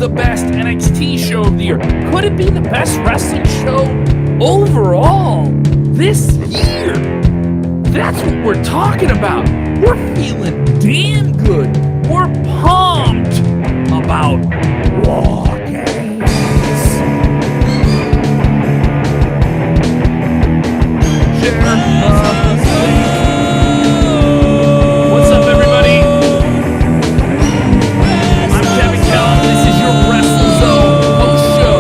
the best NXT show of the year? Could it be the best wrestling show overall this year? That's what we're talking about. We're feeling damn good. We're pumped about WARGAMES. What's up, everybody? I'm Kevin Kellam. This is your WrestleZone post show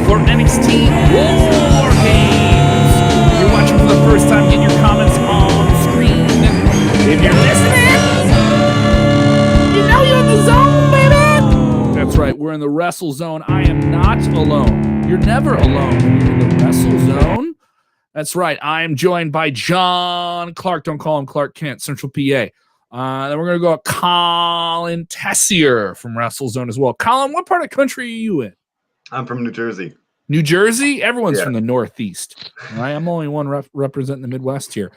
for NXT WARGAMES. If you're watching for the first time, get your comments on screen. If you're listening, you know you're in the zone, baby. That's right. We're in the WrestleZone. I am not alone. You're never alone when you're in the WrestleZone. That's right. I am joined by John Clark. Don't call him Clark Kent, Central PA. Then we're going to go with Colin Tessier from WrestleZone as well. Colin, what part of the country are you in? I'm from New Jersey. New Jersey? Everyone's from the Northeast. All right? I'm only one representing the Midwest here.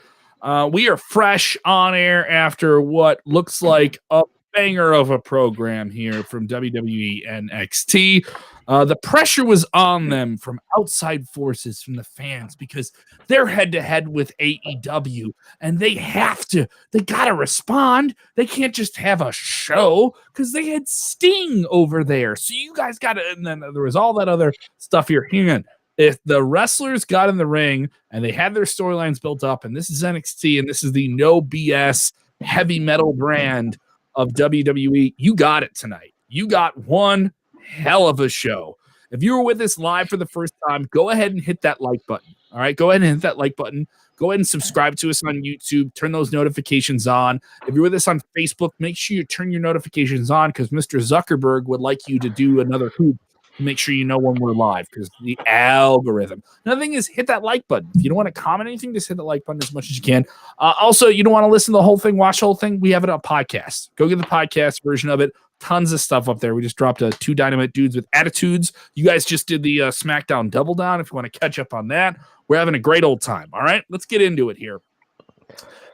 We are fresh on air after what looks like a banger of a program here from WWE NXT. The pressure was on them from outside forces, from the fans, because they're head-to-head with AEW, and they got to respond. They can't just have a show, because they had Sting over there. So you guys got to, and then there was all that other stuff you're hearing. If the wrestlers got in the ring, and they had their storylines built up, and this is NXT, and this is the no BS heavy metal brand of WWE, you got it tonight. You got one hell of a show. If you were with us live for the first time, go ahead and hit that like button. All right, go ahead and hit that like button. Go ahead and subscribe to us on YouTube. Turn those notifications on. If you're with us on Facebook, make sure you turn your notifications on, because Mr. Zuckerberg would like you to do another hoop to make sure you know when we're live, because the algorithm. Another thing is hit that like button. If you don't want to comment anything, just hit the like button as much as you can. Also, you don't want to listen to the whole thing, watch the whole thing, we have it on podcast. Go get the podcast version of it. Tons of stuff up there. We just dropped 2 Dynamite Dudes with Attitudes. You guys just did the SmackDown Double Down. If you want to catch up on that, we're having a great old time. All right, let's get into it here.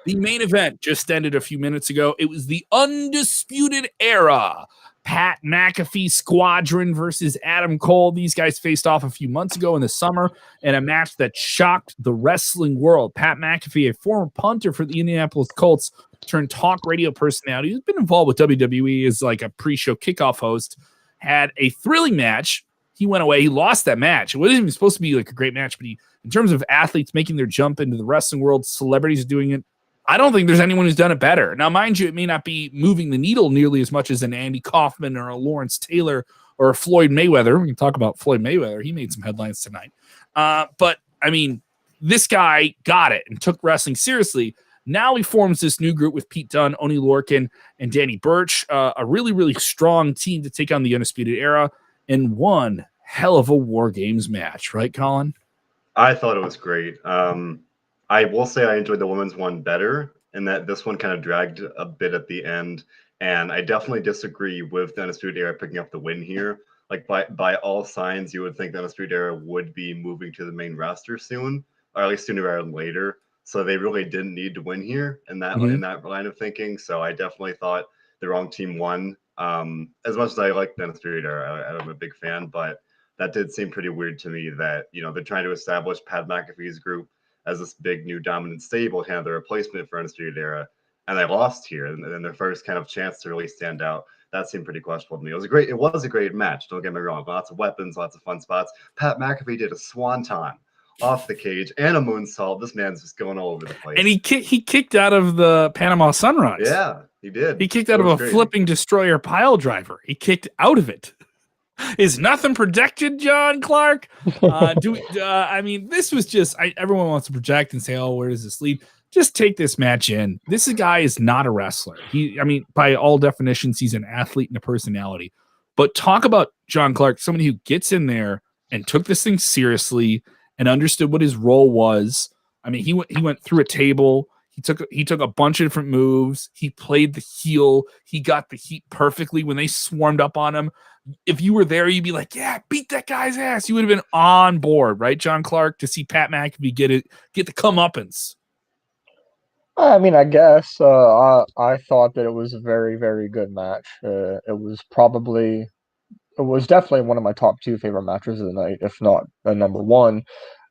The main event just ended a few minutes ago. It was the Undisputed Era. Pat McAfee Squadron versus Adam Cole. These guys faced off a few months ago in the summer in a match that shocked the wrestling world. Pat McAfee, a former punter for the Indianapolis Colts, turned talk radio personality, who's been involved with WWE as like a pre-show kickoff host, had a thrilling match. He went away. He lost that match. It wasn't even supposed to be like a great match, but in terms of athletes making their jump into the wrestling world, celebrities doing it, I don't think there's anyone who's done it better. Now, mind you, it may not be moving the needle nearly as much as an Andy Kaufman or a Lawrence Taylor or a Floyd Mayweather. We can talk about Floyd Mayweather. He made some headlines tonight. But, I mean, this guy got it and took wrestling seriously. Now he forms this new group with Pete Dunne, Oney Lorcan, and Danny Burch, a really, really strong team to take on the Undisputed Era in one hell of a WarGames match. Right, Colin? I thought it was great. I will say I enjoyed the women's one better, and that this one kind of dragged a bit at the end. And I definitely disagree with the Undisputed Era picking up the win here. Like by all signs, you would think the Undisputed Era would be moving to the main roster soon, or at least sooner rather than later. So they really didn't need to win here in that line of thinking. So I definitely thought the wrong team won. As much as I like the Undisputed Era, I'm a big fan, but that did seem pretty weird to me that, you know, they're trying to establish Pat McAfee's group as this big new dominant stable, kind of the replacement for Undisputed Era, and they lost here, and then their first kind of chance to really stand out. That seemed pretty questionable to me. It was a great match. Don't get me wrong. Lots of weapons, lots of fun spots. Pat McAfee did a swanton off the cage and a moonsault. This man's just going all over the place. And he kicked out of the Panama Sunrise. Yeah, he did. He kicked out of a flipping destroyer pile driver. He kicked out of it. Is nothing projected, John Clark? I mean, this was just, everyone wants to project and say, oh, where does this lead? Just take this match in. This guy is not a wrestler. By all definitions, he's an athlete and a personality. But talk about John Clark, somebody who gets in there and took this thing seriously and understood what his role was. I mean, he went through a table. He took a bunch of different moves. He played the heel. He got the heat perfectly when they swarmed up on him. If you were there, you'd be like, yeah, beat that guy's ass. You would have been on board, right, John Clark, to see Pat McAfee get the comeuppance. I mean, I guess I thought that it was a very, very good match. It was definitely one of my top two favorite matches of the night, if not the number one.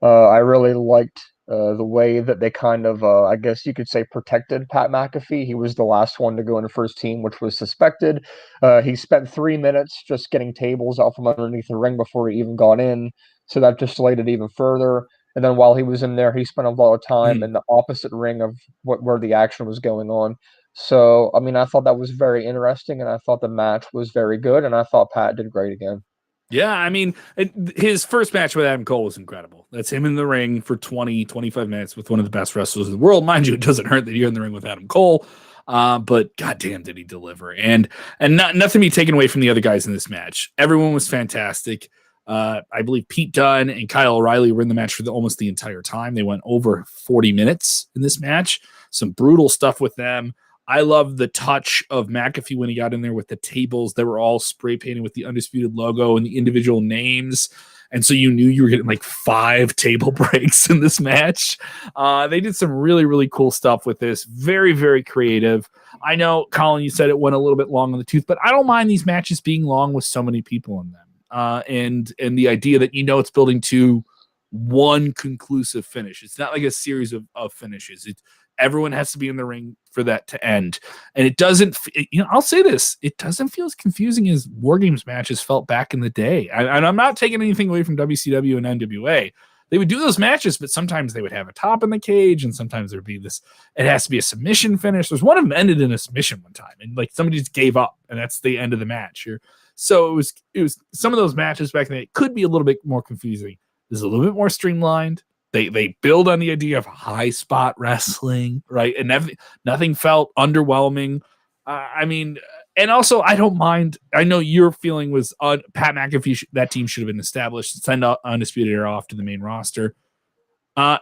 I really liked the way that they kind of, I guess you could say, protected Pat McAfee. He was the last one to go into first team, which was suspected. He spent 3 minutes just getting tables out from underneath the ring before he even got in, so that just delayed it even further. And then while he was in there, he spent a lot of time in the opposite ring of where the action was going on. So, I mean, I thought that was very interesting, and I thought the match was very good, and I thought Pat did great again. Yeah, I mean, his first match with Adam Cole was incredible. That's him in the ring for 20, 25 minutes with one of the best wrestlers in the world. Mind you, it doesn't hurt that you're in the ring with Adam Cole, but goddamn did he deliver. And nothing be taken away from the other guys in this match. Everyone was fantastic. I believe Pete Dunne and Kyle O'Reilly were in the match for almost the entire time. They went over 40 minutes in this match. Some brutal stuff with them. I love the touch of McAfee when he got in there with the tables that were all spray painted with the Undisputed logo and the individual names. And so you knew you were getting like 5 table breaks in this match. They did some really, really cool stuff with this. Very, very creative. I know, Colin, you said it went a little bit long on the tooth, but I don't mind these matches being long with so many people in them. And the idea that, it's building to one conclusive finish. It's not like a series of finishes. Everyone has to be in the ring for that to end. And it doesn't, I'll say this, it doesn't feel as confusing as WarGames matches felt back in the day. And I'm not taking anything away from WCW and NWA. They would do those matches, but sometimes they would have a top in the cage, and sometimes there'd be this, it has to be a submission finish. There's one of them ended in a submission one time, and like somebody just gave up, and that's the end of the match here. So it was some of those matches back then, it could be a little bit more confusing. This is a little bit more streamlined. They build on the idea of high spot wrestling, right? And nothing felt underwhelming. I mean, and also I don't mind. I know your feeling was Pat McAfee. That team should have been established. Send Undisputed Era off to the main roster.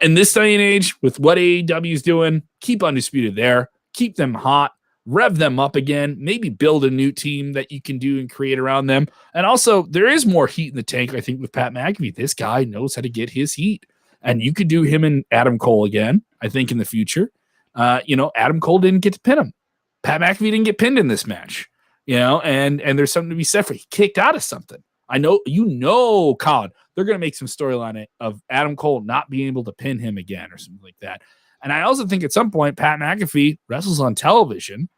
In this day and age, with what AEW is doing, keep Undisputed there. Keep them hot. Rev them up again. Maybe build a new team that you can do and create around them. And also, there is more heat in the tank, I think, with Pat McAfee. This guy knows how to get his heat. And you could do him and Adam Cole again, I think, in the future. Adam Cole didn't get to pin him. Pat McAfee didn't get pinned in this match. And there's something to be said for he kicked out of something. I know, Colin, they're going to make some storyline of Adam Cole not being able to pin him again or something like that. And I also think at some point, Pat McAfee wrestles on television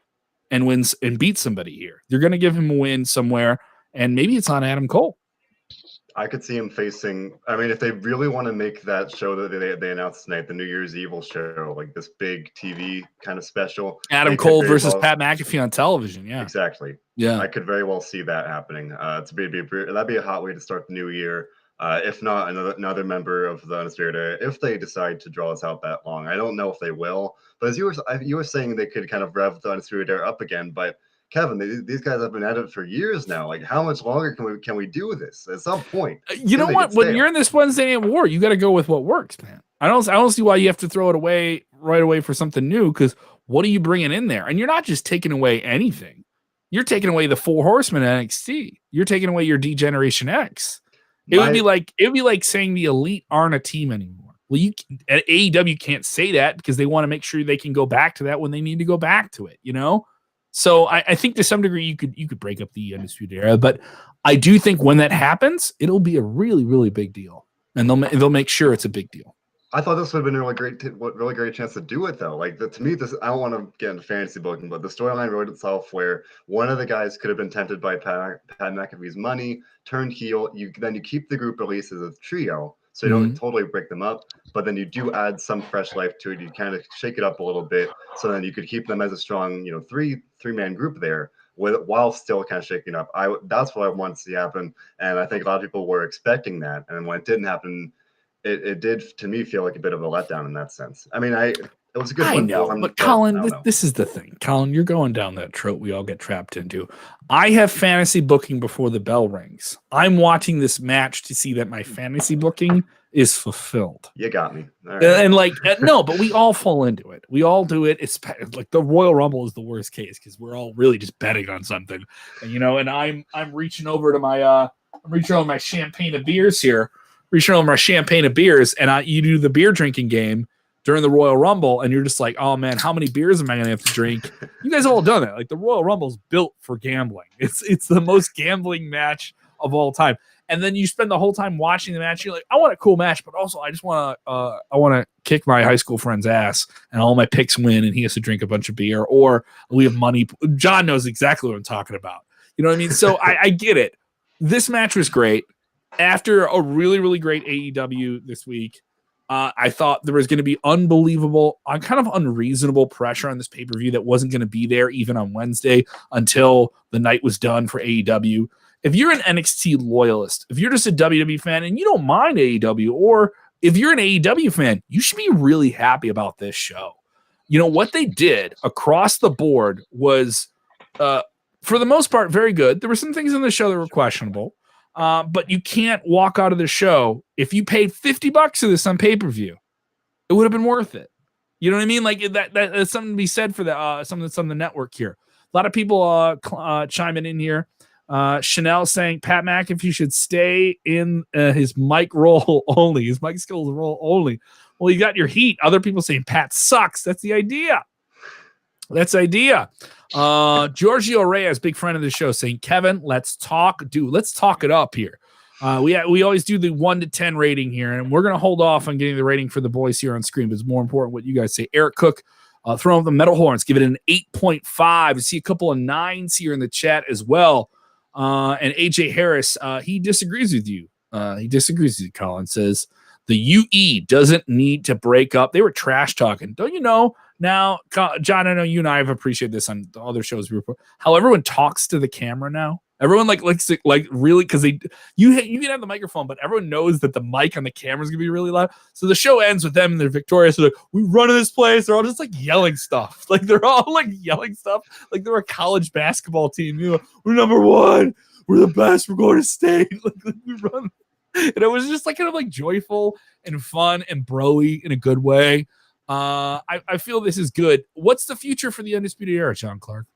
and wins and beats somebody here. They're going to give him a win somewhere, and maybe it's on Adam Cole. I could see him facing. I mean, if they really want to make that show that they announced tonight, the New Year's Evil show, like this big TV kind of special, Adam Cole versus Pat McAfee on television. Yeah, exactly. Yeah, I could very well see that happening. That'd be a hot way to start the new year. If not, another member of the Undisputed Era, if they decide to draw us out that long. I don't know if they will, but as you were saying, they could kind of rev the Undisputed Era up again, but. Kevin, these guys have been at it for years now. Like, how much longer can we do this? At some point, you know what? When you're in this Wednesday Night War, you got to go with what works, man. I don't see why you have to throw it away right away for something new. Because what are you bringing in there? And you're not just taking away anything. You're taking away the 4 Horsemen at NXT. You're taking away your D-Generation X. It would be like saying the Elite aren't a team anymore. Well, AEW can't say that because they want to make sure they can go back to that when they need to go back to it. So I think to some degree you could break up the Undisputed Era, but I do think when that happens, it'll be a really, really big deal, and they'll make sure it's a big deal. I thought this would have been a really great chance to do it though. Like to me, I don't want to get into fantasy booking, but the storyline wrote itself where one of the guys could have been tempted by Pat McAfee's money, turned heel. You keep the group at least as a trio. So you don't totally break them up, but then you do add some fresh life to it. You kind of shake it up a little bit, so then you could keep them as a strong, three-man group there, while still kind of shaking up. That's what I want to see happen, and I think a lot of people were expecting that. And when it didn't happen, it did to me feel like a bit of a letdown in that sense. I mean, it was a good. I know, but Colin, this is the thing. Colin, you're going down that trope we all get trapped into. I have fantasy booking before the bell rings. I'm watching this match to see that my fantasy booking is fulfilled. You got me. All right. And no, but we all fall into it. We all do it. It's like the Royal Rumble is the worst case because we're all really just betting on something. And and I'm reaching over to my my champagne of beers here. And you do the beer drinking game, during the Royal Rumble, and you're just like, oh man, how many beers am I going to have to drink? You guys have all done that. Like the Royal Rumble's built for gambling. It's the most gambling match of all time. And then you spend the whole time watching the match. You're like, I want a cool match, but also I just want to kick my high school friend's ass, and all my picks win, and he has to drink a bunch of beer, or we have money. John knows exactly what I'm talking about. You know what I mean? So I get it. This match was great. After a really, really great AEW this week, I thought there was going to be unbelievable, kind of unreasonable pressure on this pay-per-view that wasn't going to be there even on Wednesday until the night was done for AEW. If you're an NXT loyalist, if you're just a WWE fan and you don't mind AEW, or if you're an AEW fan, you should be really happy about this show. You know, what they did across the board was, for the most part, very good. There were some things in the show that were questionable, but you can't walk out of the show. If you paid $50 for this on pay-per-view, it would have been worth it. You know what I mean? Like that's something to be said for something that's on the network here. A lot of people chiming in here. Chanel saying Pat McAfee should stay in his mic role only, his mic skills role only. Well, you got your heat. Other people saying Pat sucks. That's the idea. That's the idea. Giorgio Reyes, big friend of the show, saying, Kevin, let's talk it up here. We always do the 1 to 10 rating here, and we're going to hold off on getting the rating for the boys here on screen, but it's more important what you guys say. Eric Cook, throwing up the metal horns, give it an 8.5. I see a couple of 9s here in the chat as well. And AJ Harris, he disagrees with you. Colin says the UE doesn't need to break up. They were trash talking. Don't you know? Now, John, I know you and I have appreciated this on the other shows we report. How everyone talks to the camera now. Everyone likes to really, because you can have the microphone, but everyone knows that the mic on the camera is gonna be really loud. So the show ends with them and they're victorious. They're like, we run in this place. They're all just like yelling stuff. Like they're all like yelling stuff. Like they're a college basketball team. You know, we're number one. We're the best. We're going to state. Like we run. And it was just like kind of like joyful and fun and bro-y in a good way. I feel this is good. What's the future for the Undisputed Era, John Clark?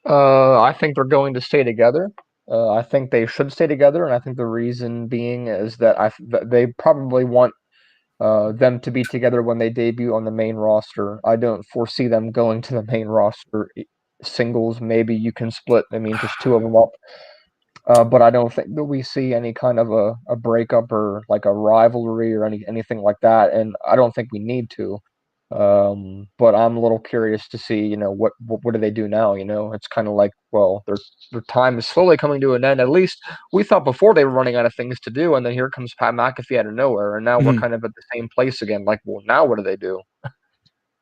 I think they're going to stay together. I think they should stay together, and I think the reason being is that they probably want them to be together when they debut on the main roster. I don't foresee them going to the main roster singles. Maybe you can split, just two of them up. But I don't think that we see any kind of a breakup or like a rivalry or anything like that, and I don't think we need to. But I'm a little curious to see, what do they do now? It's kind of like, well, their time is slowly coming to an end. At least we thought before they were running out of things to do, and then here comes Pat McAfee out of nowhere, and now we're kind of at the same place again. Like, well, now what do they do?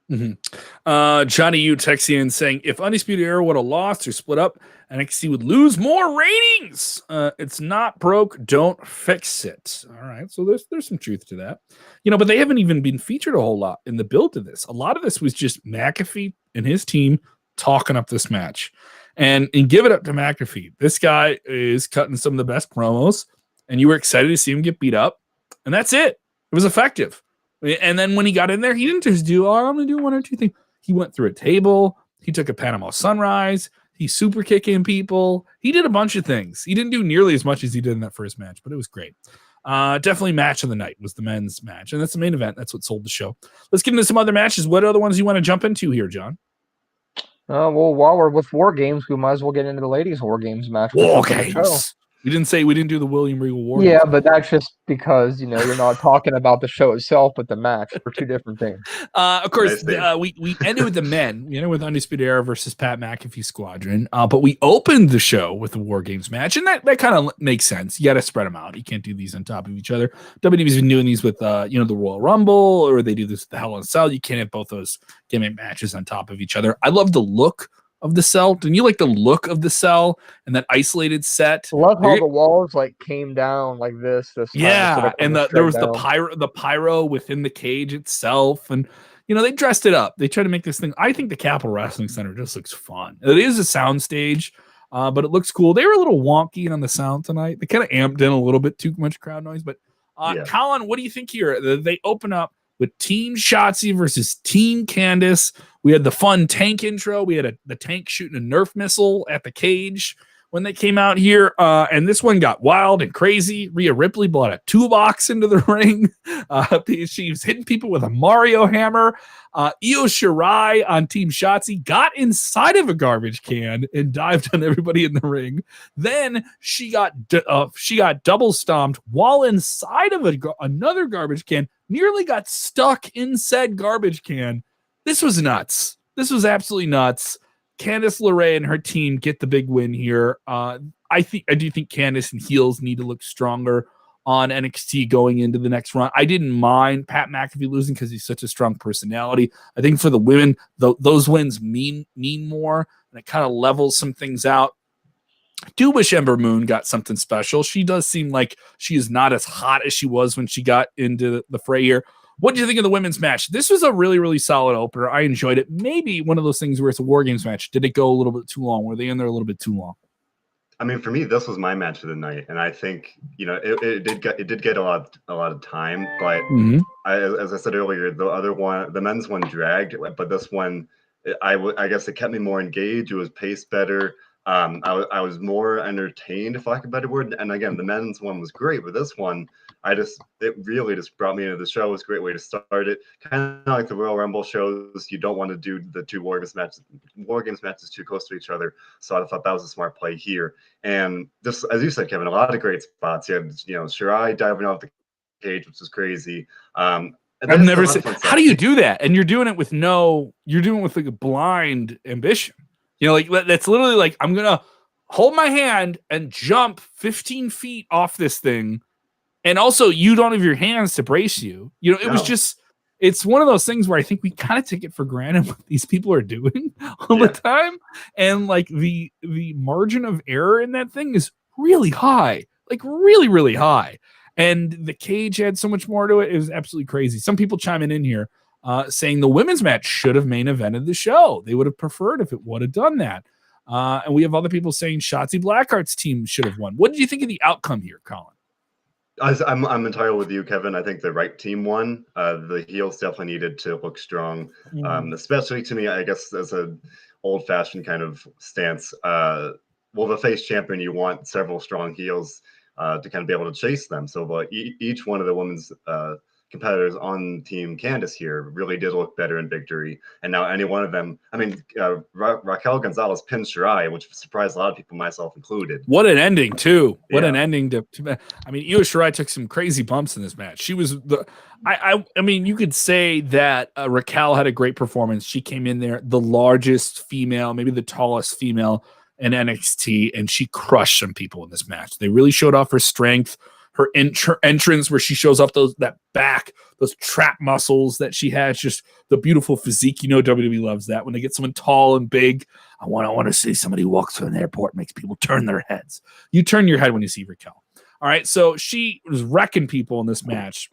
Johnny U texting in saying, if Undisputed Era would have lost or split up, NXT would lose more ratings. It's not broke, don't fix it. All right, so there's some truth to that, but they haven't even been featured a whole lot in the build to this. A lot of this was just McAfee and his team talking up this match, and give it up to McAfee. This guy is cutting some of the best promos, and you were excited to see him get beat up, and that's it. It was effective. And then when he got in there, he didn't just do, I'm going to do one or two things. He went through a table. He took a Panama Sunrise. He super kicking people. He did a bunch of things. He didn't do nearly as much as he did in that first match, but it was great. Definitely match of the night was the men's match. And that's the main event. That's what sold the show. Let's get into some other matches. What other ones you want to jump into here, John? Well, while we're with War Games, we might as well get into the ladies' War Games match. War Games. We didn't do the William Regal War. Yeah, but that's just because you're not talking about the show itself, but the match. For two different things. Of course, we ended with the men. We ended with Undisputed Era versus Pat McAfee Squadron. But we opened the show with the War Games match, and that kind of makes sense. You got to spread them out. You can't do these on top of each other. WWE's been doing these with the Royal Rumble, or they do this with the Hell in a Cell. You can't have both those gimmick matches on top of each other. I love the look of the cell. Didn't you like the look of the cell and that isolated set? I love how the walls came down like this. Yeah, and there was the pyro within the cage itself, and they dressed it up. They tried to make this thing. I think the Capitol Wrestling Center just looks fun. It is a sound stage, but it looks cool. They were a little wonky on the sound tonight. They kind of amped in a little bit too much crowd noise. But Colin, what do you think here? They open up with Team Shotzi versus Team Candice. We had the fun tank intro. We had the tank shooting a Nerf missile at the cage. when they came out here, and this one got wild and crazy. Rhea Ripley brought a toolbox into the ring. She was hitting people with a Mario hammer. Io Shirai on Team Shotzi got inside of a garbage can and dived on everybody in the ring. Then she got double stomped while inside of another garbage can, nearly got stuck in said garbage can. This was nuts. This was absolutely nuts. Candice LeRae and her team get the big win here. I do think Candice and heels need to look stronger on NXT going into the next run. I didn't mind Pat McAfee losing because he's such a strong personality. I think for the women, those wins mean more, and it kind of levels some things out. I do wish Ember Moon got something special. She does seem like she is not as hot as she was when she got into the fray here. What do you think of the women's match? This was a really, really solid opener. I enjoyed it. Maybe one of those things where it's a War Games match. Did it go a little bit too long? Were they in there a little bit too long? I mean, for me, this was my match of the night, and I think it did get a lot of time. But as I said earlier, the other one, the men's one, dragged, but this one, I guess it kept me more engaged. It was paced better. I was more entertained, if I lack a better word. And again, the men's one was great, but this one, it really just brought me into the show. It was a great way to start it. Kind of like the Royal Rumble shows, you don't want to do the two War Games matches too close to each other. So I thought that was a smart play here. And just as you said, Kevin, a lot of great spots. You had Shirai diving off the cage, which was crazy. I've never seen. How do you do that? And you're doing it with like a blind ambition. Like that's literally like, I'm gonna hold my hand and jump 15 feet off this thing. And also, you don't have your hands to brace you. It was just, it's one of those things where I think we kind of take it for granted what these people are doing all the time. And like the margin of error in that thing is really high, like really, really high. And the cage had so much more to it. It was absolutely crazy. Some people chiming in here saying the women's match should have main evented the show. They would have preferred if it would have done that. And we have other people saying Shotzi Blackheart's team should have won. What did you think of the outcome here, Colin? I'm entirely with you, Kevin. I think the right team won. The heels definitely needed to look strong, especially to me, I guess, as an old-fashioned kind of stance. The face champion, you want several strong heels to kind of be able to chase them. So each one of the women's competitors on Team Candice here really did look better in victory. And now any one of them, I mean, Raquel Gonzalez pinned Shirai, which surprised a lot of people, myself included. What an ending, too. What an ending to I mean, Io Shirai took some crazy bumps in this match. She was I mean, you could say that Raquel had a great performance. She came in there, the largest female, maybe the tallest female in NXT, and she crushed some people in this match. They really showed off her strength. Her entrance where she shows up those trap muscles that she has, just the beautiful physique. WWE loves that when they get someone tall and big. I want to see somebody who walks through an airport, makes people turn their heads. You turn your head when you see Raquel. All right, so she was wrecking people in this match,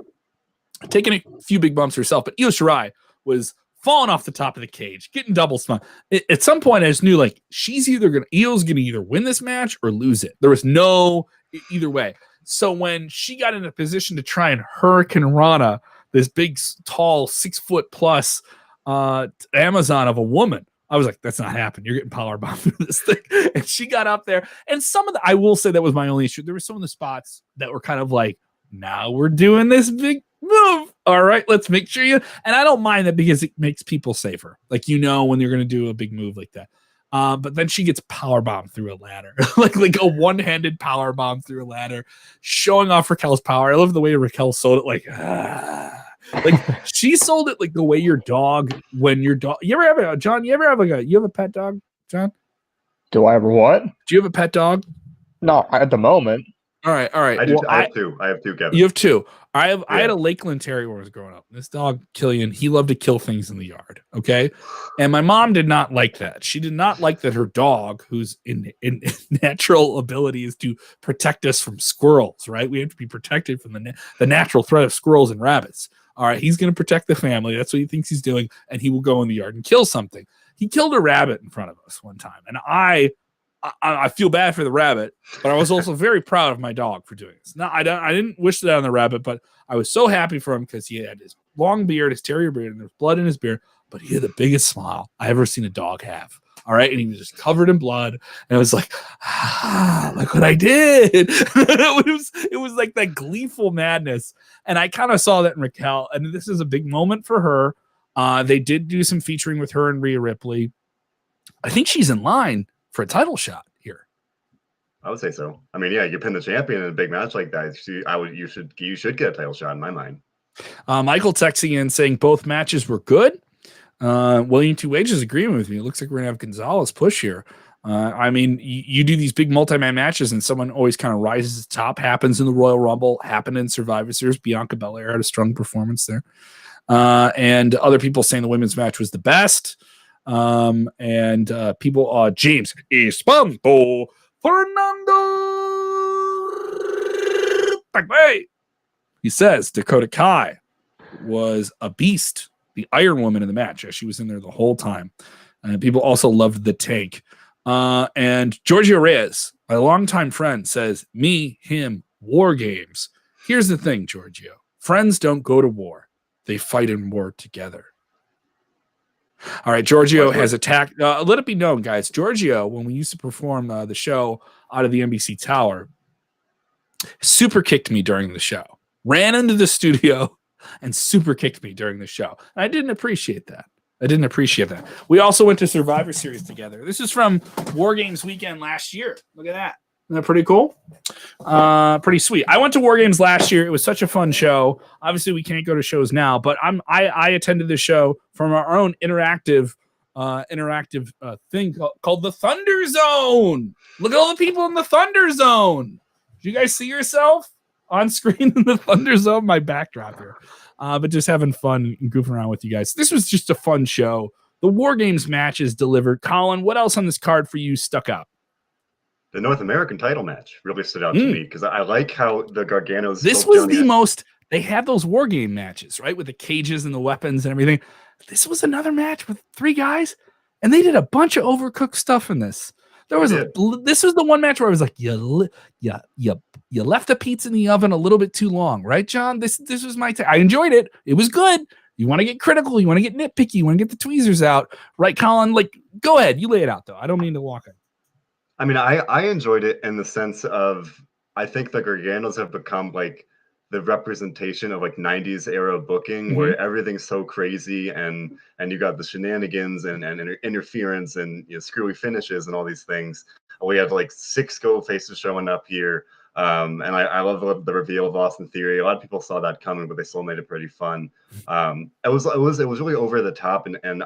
taking a few big bumps herself, but Io Shirai was falling off the top of the cage, getting double spun. At some point, I just knew like Io's gonna either win this match or lose it. There was no either way. So when she got in a position to try and Hurricane Rana, this big, tall, 6 foot plus Amazon of a woman, I was like, that's not happening. You're getting powerbombed through this thing. And she got up there. And I will say that was my only issue. There were some of the spots that were kind of like, now we're doing this big move. All right, let's make sure and I don't mind that because it makes people safer. Like, when you're going to do a big move like that. But then she gets powerbombed through a ladder, like a one-handed powerbomb through a ladder, showing off Raquel's power. I love the way Raquel sold it, like she sold it like the way your dog, when your dog. You ever have John? You ever have you have a pet dog, John? Do I ever what? Do you have a pet dog? No, at the moment. All right. I do. I have two. I have two, Kevin. You have two. I had a Lakeland Terrier when I was growing up. This dog, Killian, he loved to kill things in the yard. Okay. And my mom did not like that. She did not like that her dog, whose in natural ability is to protect us from squirrels, right? We have to be protected from the natural threat of squirrels and rabbits. All right. He's going to protect the family. That's what he thinks he's doing. And he will go in the yard and kill something. He killed a rabbit in front of us one time. And I feel bad for the rabbit, but I was also very proud of my dog for doing this. Now, I didn't wish that on the rabbit, but I was so happy for him because he had his long beard, his terrier beard, and there's blood in his beard, but he had the biggest smile I ever seen a dog have. All right. And he was just covered in blood. And it was like, look what I did. it was like that gleeful madness. And I kind of saw that in Raquel. And this is a big moment for her. They did do some featuring with her and Rhea Ripley. I think she's in line for a title shot here. I would say so. I mean, yeah, you pin the champion in a big match like that. You should get a title shot in my mind. Michael texting in saying both matches were good. William Two Wages is agreeing with me. It looks like we're gonna have Gonzalez push here. I mean, you do these big multi-man matches, and someone always kind of rises to the top. Happens in the Royal Rumble. Happened in Survivor Series. Bianca Belair had a strong performance there, and other people saying the women's match was the best. And people, James Espanto Fernando. He says Dakota Kai was a beast, the Iron Woman in the match. She was in there the whole time. And people also loved the tank. And Giorgio Reyes, my longtime friend, says, me, him, war games. Here's the thing, Giorgio. Friends don't go to war. They fight in war together. All right, Giorgio has attacked. Let it be known, guys. Giorgio, when we used to perform the show out of the NBC Tower, super kicked me during the show. Ran into the studio and super kicked me during the show. And I didn't appreciate that. We also went to Survivor Series together. This is from War Games weekend last year. Look at that. Isn't that pretty cool? Pretty sweet. I went to War Games last year. It was such a fun show. Obviously, we can't go to shows now, but I attended this show from our own interactive thing called the Thunder Zone. Look at all the people in the Thunder Zone. Did you guys see yourself on screen in the Thunder Zone? My backdrop here. But just having fun and goofing around with you guys. This was just a fun show. The War Games matches delivered. Colin, what else on this card for you stuck out? The North American title match really stood out to me because I like how the Garganos. This was the most. They had those War Game matches, right, with the cages and the weapons and everything. This was another match with three guys, and they did a bunch of overcooked stuff in this. There was this was the one match where I was like, you left the pizza in the oven a little bit too long, right, John? This was my I enjoyed it. It was good. You want to get critical, you want to get nitpicky, you want to get the tweezers out, right, Colin? Like, go ahead, you lay it out though. I don't mean to walk in. I mean, I enjoyed it in the sense of I think the Garganos have become like the representation of like 90s era booking where everything's so crazy and you got the shenanigans and interference and screwy finishes and all these things. We had like 6 go faces showing up here. And I love the reveal of Austin Theory. A lot of people saw that coming, but they still made it pretty fun. It was really over the top and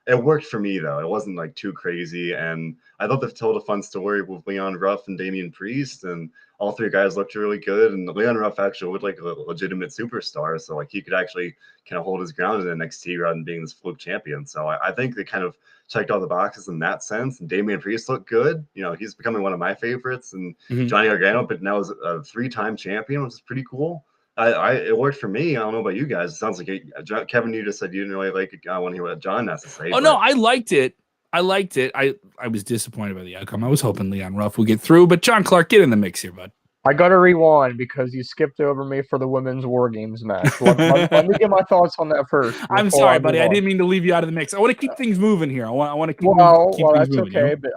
it worked for me though. It wasn't like too crazy, and I thought they told a fun story with Leon Ruff and Damian Priest, and all three guys looked really good. And Leon Ruff actually looked like a legitimate superstar, so like he could actually kind of hold his ground in NXT rather than being this fluke champion. So I think they kind of checked all the boxes in that sense. And Damian Priest looked good. He's becoming one of my favorites, and Johnny Gargano, but now is a 3-time champion, which is pretty cool. It worked for me. I don't know about you guys. It sounds like Kevin, you just said you didn't really like it. I want to hear what John has to say. Oh, no, I liked it. I was disappointed by the outcome. I was hoping Leon Ruff would get through, but John Clark, get in the mix here, bud. I got to rewind because you skipped over me for the women's War Games match. Let me get my thoughts on that first. I'm sorry, buddy. I didn't mean to leave you out of the mix. I want to keep things moving here. I want to keep keep things that's moving. Okay, but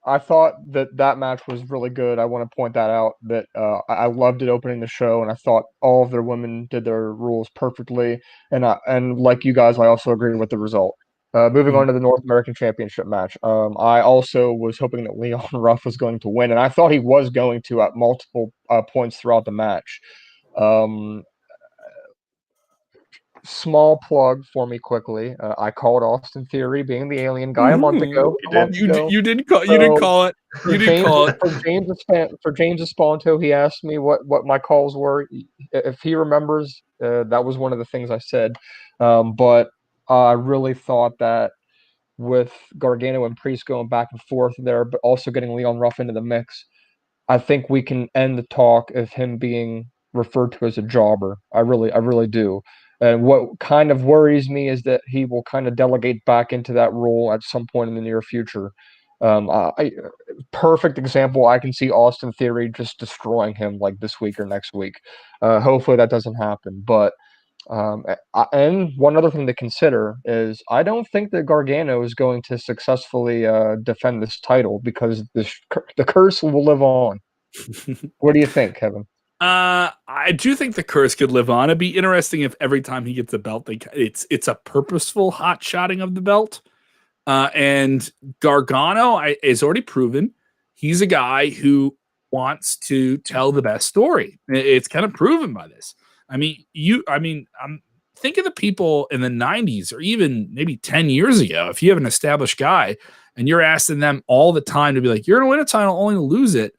I thought that match was really good. I want to point that out. That I loved it opening the show, and I thought all of their women did their rules perfectly. And like you guys, I also agree with the result. Moving on to the North American Championship match, I also was hoping that Leon Ruff was going to win, and I thought he was going to at multiple points throughout the match. Small plug for me quickly. I called Austin Theory being the alien guy a month ago. You didn't call it. For James Espanto, he asked me what my calls were. If he remembers, that was one of the things I said. But I really thought that with Gargano and Priest going back and forth there, but also getting Leon Ruff into the mix, I think we can end the talk of him being referred to as a jobber. I really do. And what kind of worries me is that he will kind of delegate back into that role at some point in the near future. Perfect example, I can see Austin Theory just destroying him like this week or next week. Hopefully that doesn't happen. But And one other thing to consider is I don't think that Gargano is going to successfully defend this title because the curse will live on. What do you think, Kevin? I do think the curse could live on. It'd be interesting if every time he gets a belt, it's a purposeful hot shotting of the belt. And Gargano is already proven he's a guy who wants to tell the best story. It's kind of proven by this. Think of the people in the 90s or even maybe 10 years ago. If you have an established guy and you're asking them all the time to be like, you're going to win a title only to lose it,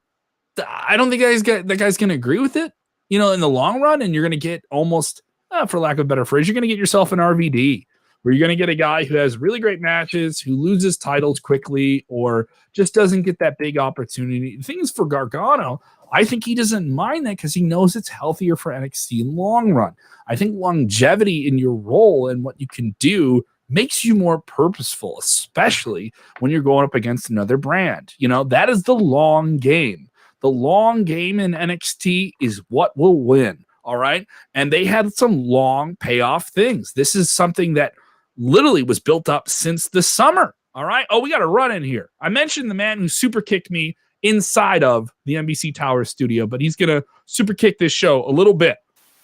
I don't think that guy's going to agree with it, in the long run. And you're going to get almost, for lack of a better phrase, you're going to get yourself an RVD where you're going to get a guy who has really great matches, who loses titles quickly, or just doesn't get that big opportunity. The thing is, for Gargano, I think he doesn't mind that because he knows it's healthier for NXT in the long run. I think longevity in your role and what you can do makes you more purposeful, especially when you're going up against another brand. That is the long game. The long game in NXT is what will win. All right. And they had some long payoff things. This is something that literally was built up since the summer. All right. Oh, we got a run in here. I mentioned the man who super kicked me inside of the NBC Tower studio, but he's going to super kick this show a little bit.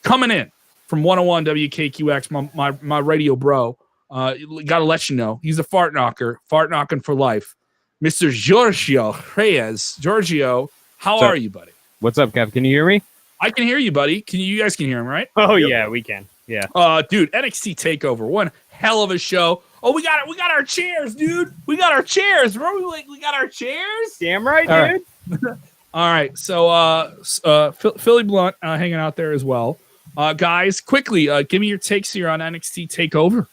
Coming in from 101 WKQX, my radio bro. Got to let you know, he's a fart knocking for life. Mr. Giorgio Reyes. Giorgio, how are you, buddy? What's up, Kev? Can you hear me? I can hear you, buddy. You guys can hear him, right? Oh, yeah, we can. Yeah. Dude, NXT TakeOver. One hell of a show. Oh, we got our chairs, dude. We got our chairs. Remember, we got our chairs? Damn right, dude. Right. All right. So, Philly Blunt hanging out there as well. Guys, quickly, give me your takes here on NXT TakeOver.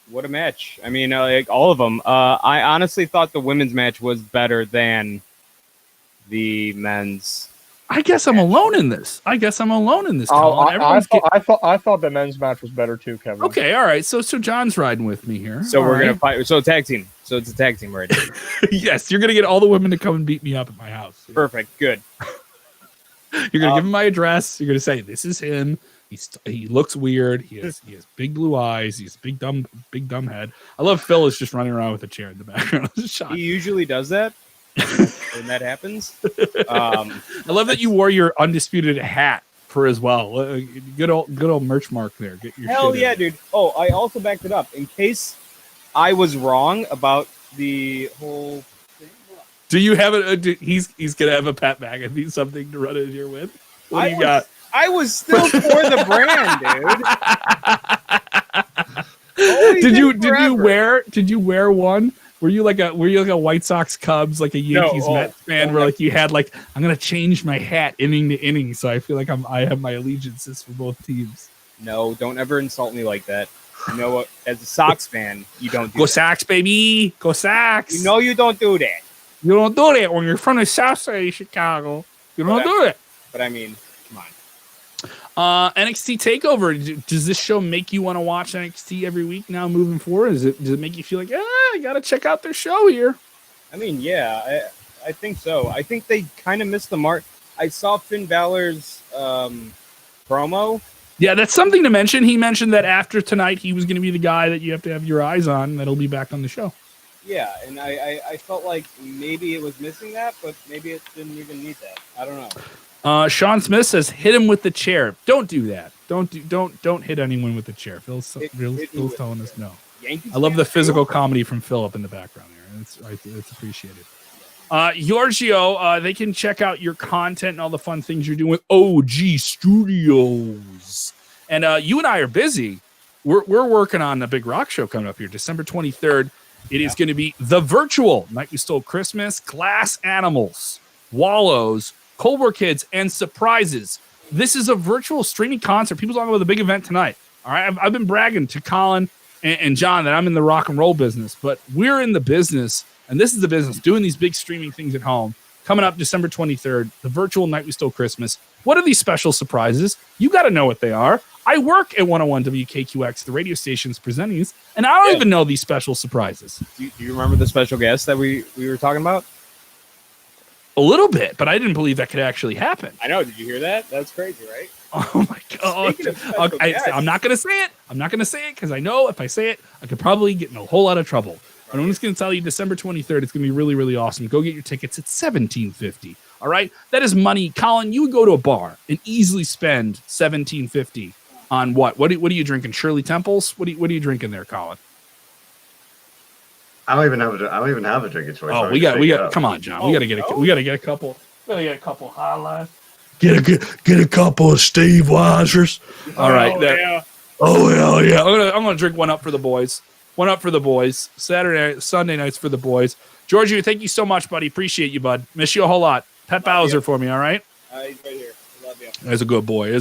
What a match. I mean, all of them. I honestly thought the women's match was better than the men's. I guess I'm alone in this. I thought the men's match was better too, Kevin. Okay, all right. So John's riding with me here. So we're gonna fight. So tag team. So it's a tag team right now. Yes, you're gonna get all the women to come and beat me up at my house. Perfect. Good. You're gonna give him my address. You're gonna say this is him. He looks weird. He has big blue eyes. He's a big dumb head. I love Phil is just running around with a chair in the background. He usually does that. When that happens. I love that you wore your Undisputed hat for as well. Good old merch mark there. Get your hell yeah, dude. Oh, I also backed it up in case I was wrong about the whole thing. Do you have he's gonna have a Pat McAfee something to run in here with? What do you got? I was still for the brand, dude. Did you wear one? Were you like a White Sox Cubs, like a Yankees Mets fan, where like you had like, I'm gonna change my hat inning to inning, so I feel like I have my allegiances for both teams. No, don't ever insult me like that. You know what? As a Sox fan, you don't do Go Sox, baby. Go Sox. You know you don't do that. You don't do that when you're from the South Side of Chicago. You don't do it. But I mean, come on. NXT TakeOver. Does this show make you want to watch NXT every week now moving forward? Does it make you feel like, I gotta check out their show here? I mean, yeah, I think so. I think they kind of missed the mark. I saw Finn Balor's promo. Yeah, that's something to mention. He mentioned that after tonight, he was going to be the guy that you have to have your eyes on. That'll be back on the show. Yeah, and I felt like maybe it was missing that, but maybe it didn't even need that. I don't know. Sean Smith says, "Hit him with the chair." Don't do that. Don't hit anyone with the chair. Phil's telling us no. Yankees I love the physical comedy from Philip in the background here. It's appreciated. Giorgio, they can check out your content and all the fun things you're doing with OG Studios. And you and I are busy. We're working on a big rock show coming up here, December 23rd. It is going to be the virtual Night We Stole Christmas, Glass Animals, Wallows, Cold War Kids, and Surprises. This is a virtual streaming concert. People talking about the big event tonight. All right, I've been bragging to Colin and John that I'm in the rock and roll business, but we're in the business, and this is the business, doing these big streaming things at home. Coming up December 23rd, the virtual Night We Stole Christmas. What are these special surprises? You got to know what they are. I work at 101 WKQX, the radio station's presenting these, and I don't even know these special surprises. Do you remember the special guest that we were talking about? A little bit, but I didn't believe that could actually happen. I know. Did you hear that? That's crazy, right? Oh my god! I'm not gonna say it. I'm not gonna say it because I know if I say it, I could probably get in a whole lot of trouble. But I'm just gonna tell you, December 23rd, it's gonna be really, really awesome. Go get your tickets. It's $17.50. All right, that is money, Colin. You would go to a bar and easily spend $17.50 on what? What are you drinking? Shirley Temples? What are you drinking there, Colin? I don't even have a drinking choice. Oh, we got. Come on, John. We gotta get a couple. We gotta get a couple highlights. Get a couple of Steve Weisers. All right. Yeah. Oh yeah. I'm gonna drink one up for the boys. One up for the boys. Sunday nights for the boys. Giorgio, thank you so much, buddy. Appreciate you, bud. Miss you a whole lot. Pet Bowser for me, all right? He's right here. I love you. That's a good boy.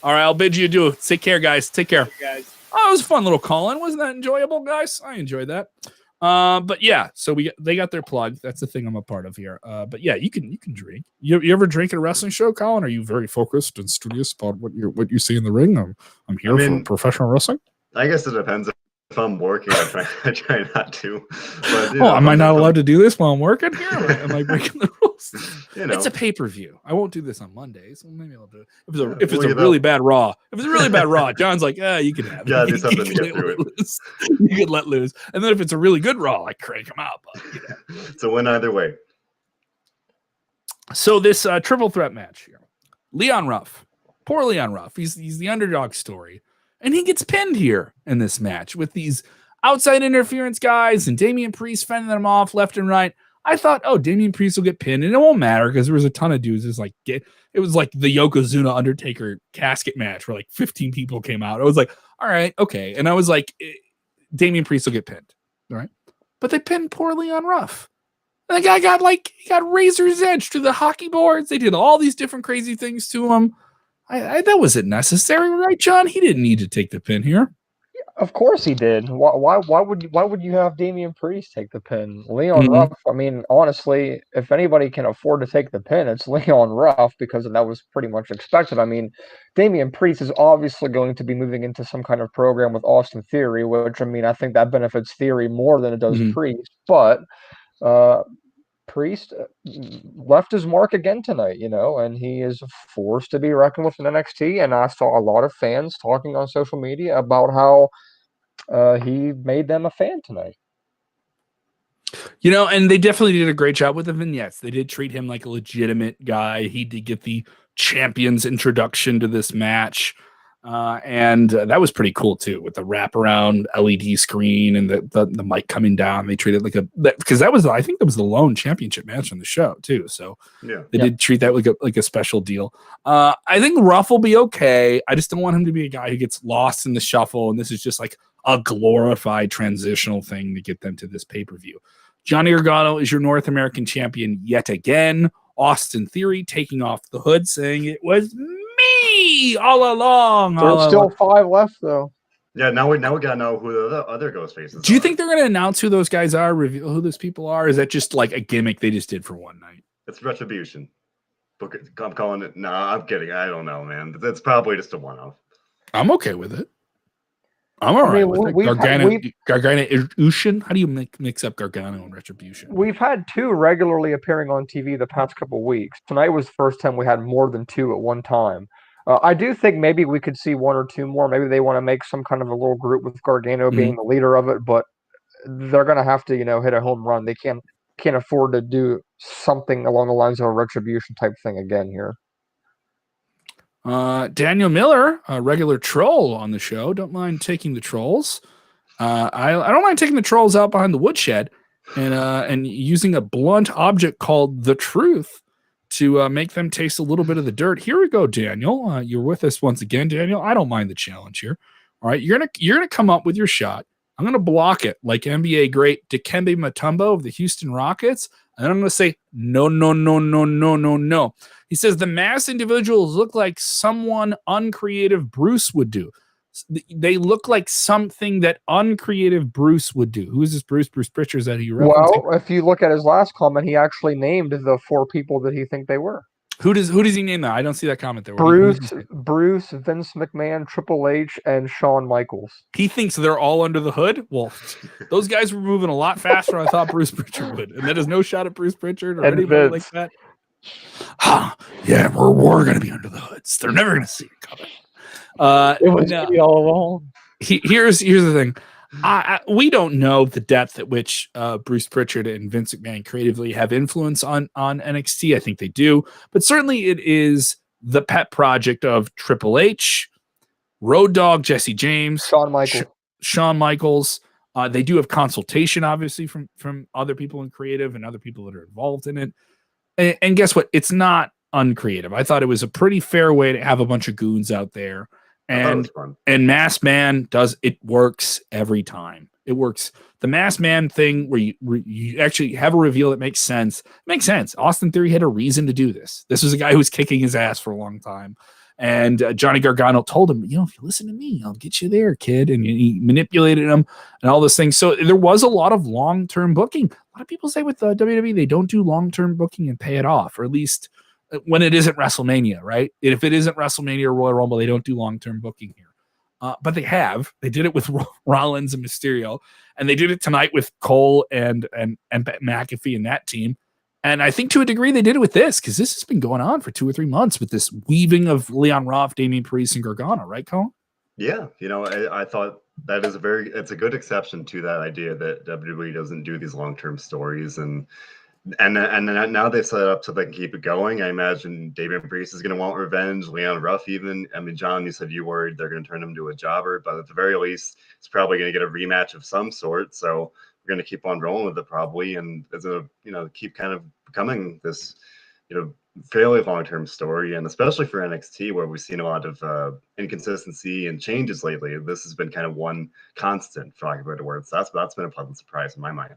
All right, I'll bid you adieu. Take care, guys. Take care. Guys. Oh, it was a fun little call-in. Wasn't that enjoyable, guys? I enjoyed that. But yeah, so they got their plug. That's the thing I'm a part of here. But yeah, you can drink. You ever drink at a wrestling show, Colin? Are you very focused and studious about what you see in the ring? I'm here for professional wrestling. I guess it depends. If I'm working, I try not to. But, am I not allowed to do this while I'm working here? Am I breaking the rules? It's a pay-per-view. I won't do this on Mondays. Well, maybe I'll do it. If it's a really bad Raw. If it's a really bad Raw, John's like, you can have it. Yeah, do something to get through it. You can let loose. And then if it's a really good Raw, I crank them out. But, It's a win either way. So this triple threat match here. Leon Ruff. Poor Leon Ruff. He's the underdog story. And he gets pinned here in this match with these outside interference guys and Damian Priest fending them off left and right. I thought, Damian Priest will get pinned, and it won't matter because there was a ton of dudes. It was like the Yokozuna Undertaker casket match where like 15 people came out. I was like, all right, okay. And I was like, Damian Priest will get pinned. All right. But they pinned poor Leon Ruff. And the guy got razor's edge to the hockey boards. They did all these different crazy things to him. That wasn't necessary, right, John? He didn't need to take the pin here. Of course he did. Why would you have Damian Priest take the pin? Leon Ruff, I mean, honestly, if anybody can afford to take the pin, it's Leon Ruff because that was pretty much expected. I mean, Damian Priest is obviously going to be moving into some kind of program with Austin Theory, which, I mean, I think that benefits Theory more than it does Priest. But Priest left his mark again tonight, and he is forced to be reckoned with in NXT. And I saw a lot of fans talking on social media about how he made them a fan tonight. And they definitely did a great job with the vignettes. They did treat him like a legitimate guy. He did get the champion's introduction to this match. And that was pretty cool too, with the wraparound LED screen and the mic coming down. They treated it because I think that was the lone championship match on the show too. So they did treat that like a special deal. I think Ruff will be okay. I just don't want him to be a guy who gets lost in the shuffle. And this is just like a glorified transitional thing to get them to this pay-per-view. Johnny Gargano is your North American champion yet again. Austin Theory taking off the hood, saying it was me all along. There's still 5 left, though. Yeah, now we gotta know who the other ghost faces are. Do you think they're gonna announce who those guys are, reveal who those people are? Is that just like a gimmick they just did for one night? It's Retribution. I'm calling it. No, I'm kidding. I don't know, man. That's probably just a one-off. I'm okay with it. I'm all right with it. Gargano, how do you mix up Gargano and Retribution? We've had 2 regularly appearing on TV the past couple of weeks. Tonight was the first time we had more than 2 at one time. I do think maybe we could see 1 or 2 more. Maybe they want to make some kind of a little group with Gargano being the leader of it, but they're going to have to, hit a home run. They can't afford to do something along the lines of a Retribution type thing again here. Daniel Miller, a regular troll on the show. Don't mind taking the trolls. I don't mind taking the trolls out behind the woodshed and using a blunt object called the truth to make them taste a little bit of the dirt. Here we go, Daniel. You're with us once again, Daniel. I don't mind the challenge here. All right, you're gonna come up with your shot. I'm gonna block it like NBA great Dikembe Mutombo of the Houston Rockets, and then I'm gonna say no. He says the masked individuals look like someone uncreative Bruce would do. They look like something that uncreative Bruce would do. Who is this Bruce? Bruce Pritchard, is that who you referencing? Well, if you look at his last comment, he actually named the 4 people that he think they were. Who does he name that? I don't see that comment there. Bruce, Vince McMahon, Triple H, and Shawn Michaels. He thinks they're all under the hood. Well, those guys were moving a lot faster than I thought Bruce Pritchard would, and that is no shot at Bruce Pritchard or And anybody Vince. like that. Yeah, we're gonna be under the hoods. They're never gonna see it coming. It was me all along. Here's the thing. We don't know the depth at which Bruce Pritchard and Vince McMahon creatively have influence on NXT. I think they do, but certainly it is the pet project of Triple H, Road Dogg, Jesse James, Shawn Michaels. They do have consultation, obviously, from other people in creative and other people that are involved in it. And guess what? It's not uncreative. I thought it was a pretty fair way to have a bunch of goons out there. And Masked Man works every time. It works. The Masked Man thing where you actually have a reveal that makes sense. Makes sense. Austin Theory had a reason to do this. This was a guy who was kicking his ass for a long time. And Johnny Gargano told him, if you listen to me, I'll get you there, kid. And he manipulated him and all those things. So there was a lot of long-term booking. A lot of people say with WWE, they don't do long-term booking and pay it off, or at least when it isn't WrestleMania, right? If it isn't WrestleMania or Royal Rumble, they don't do long-term booking here. But they have. They did it with Rollins and Mysterio, and they did it tonight with Cole and McAfee and that team. And I think to a degree they did it with this, because this has been going on for 2 or 3 months with this weaving of Leon Ruff, Damian Priest, and Gargano, right, Cole? Yeah, I thought that is it's a good exception to that idea that WWE doesn't do these long-term stories, and now they set it up so they can keep it going. I imagine Damian Priest is going to want revenge. Leon Ruff, even. I mean, John, you said you worried they're going to turn him into a jobber, but at the very least, it's probably going to get a rematch of some sort. So we're going to keep on rolling with it probably, and it's a keep kind of becoming this fairly long-term story, and especially for NXT, where we've seen a lot of inconsistency and changes lately. This has been kind of one constant, for lack of better words. That's been a pleasant surprise in my mind.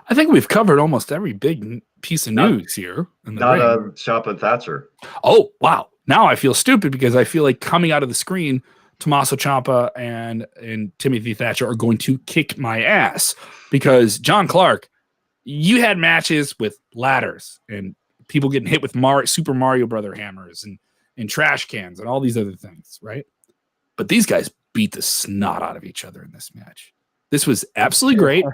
I think we've covered almost every big piece of news here. Not Ciampa and Thatcher. Oh, wow. Now I feel stupid because I feel like coming out of the screen, Tommaso Ciampa and Timothy Thatcher are going to kick my ass, because John Clark, you had matches with ladders and people getting hit with Super Mario Brother hammers and trash cans and all these other things, right? But these guys beat the snot out of each other in this match. This was absolutely great.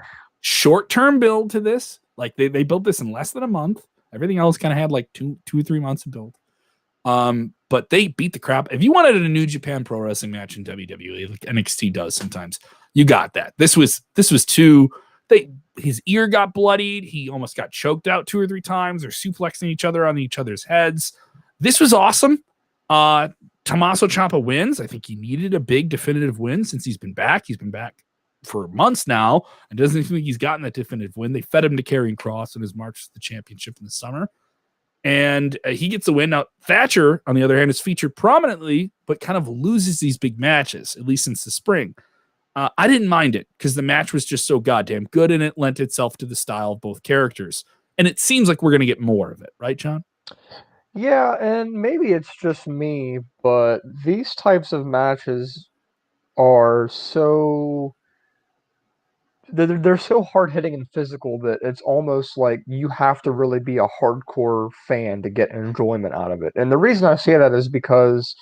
Short-term build to this. Like they built this in less than a month. Everything else kind of had like 2 or 3 months of build. But they beat the crap. If you wanted a New Japan Pro Wrestling match in WWE, like NXT does sometimes, you got that. This was too. His ear got bloodied. He almost got choked out 2 or 3 times. They're suplexing each other on each other's heads. This was awesome. Tommaso Ciampa wins. I think he needed a big definitive win since he's been back. He's been back for months now and doesn't think he's gotten that definitive win. They fed him to Karrion Kross in his march to the championship in the summer, and he gets the win. Now Thatcher, on the other hand, is featured prominently but kind of loses these big matches, at least since the spring. I didn't mind it because the match was just so goddamn good, and it lent itself to the style of both characters, and it seems like we're going to get more of it, right, John? Yeah, and maybe it's just me, but these types of matches are so they're so hard-hitting and physical that it's almost like you have to really be a hardcore fan to get enjoyment out of it. And the reason I say that is because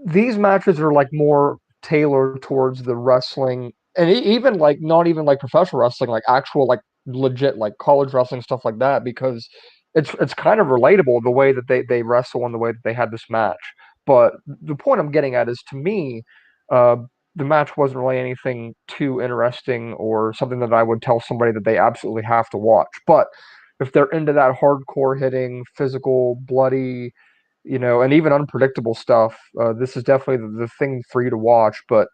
these matches are like more tailored towards the wrestling, and even like not even like professional wrestling, like actual like legit like college wrestling, stuff like that, because it's kind of relatable the way that they wrestle and the way that they had this match. But the point I'm getting at is, to me, the match wasn't really anything too interesting or something that I would tell somebody that they absolutely have to watch. But if they're into that hardcore hitting, physical, bloody, and even unpredictable stuff, this is definitely the thing for you to watch. But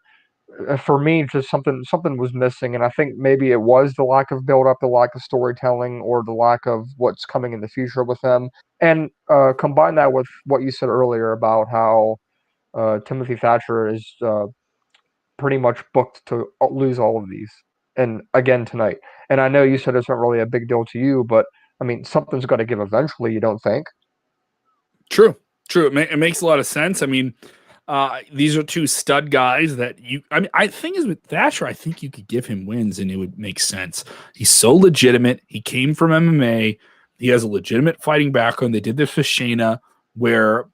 for me, just something was missing, and I think maybe it was the lack of build-up, the lack of storytelling, or the lack of what's coming in the future with them. And combine that with what you said earlier about how Timothy Thatcher is pretty much booked to lose all of these, and again tonight. And I know you said it's not really a big deal to you, but I mean, something's got to give eventually, you don't think? True. It makes a lot of sense. I mean, these are 2 stud guys that I think is with Thatcher, I think you could give him wins and it would make sense. He's so legitimate. He came from MMA. He has a legitimate fighting background. They did this with Shayna, where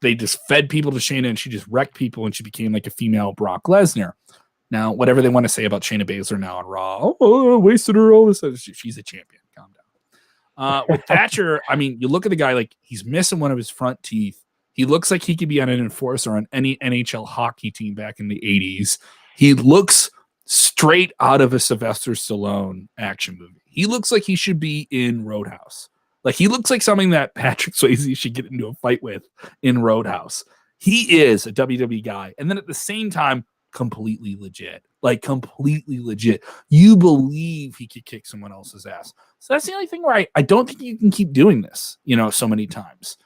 they just fed people to Shayna and she just wrecked people and she became like a female Brock Lesnar. Now, whatever they want to say about Shayna Baszler now on Raw, wasted her all this. She's a champion. Calm down. With Thatcher, I mean, you look at the guy, like he's missing one of his front teeth. He looks like he could be on an enforcer on any NHL hockey team back in the 80s. He looks straight out of a Sylvester Stallone action movie. He looks like he should be in Roadhouse. Like he looks like something that Patrick Swayze should get into a fight with in Roadhouse. He is a WWE guy. And then at the same time, completely legit. Like completely legit. You believe he could kick someone else's ass. So that's the only thing where I don't think you can keep doing this, so many times.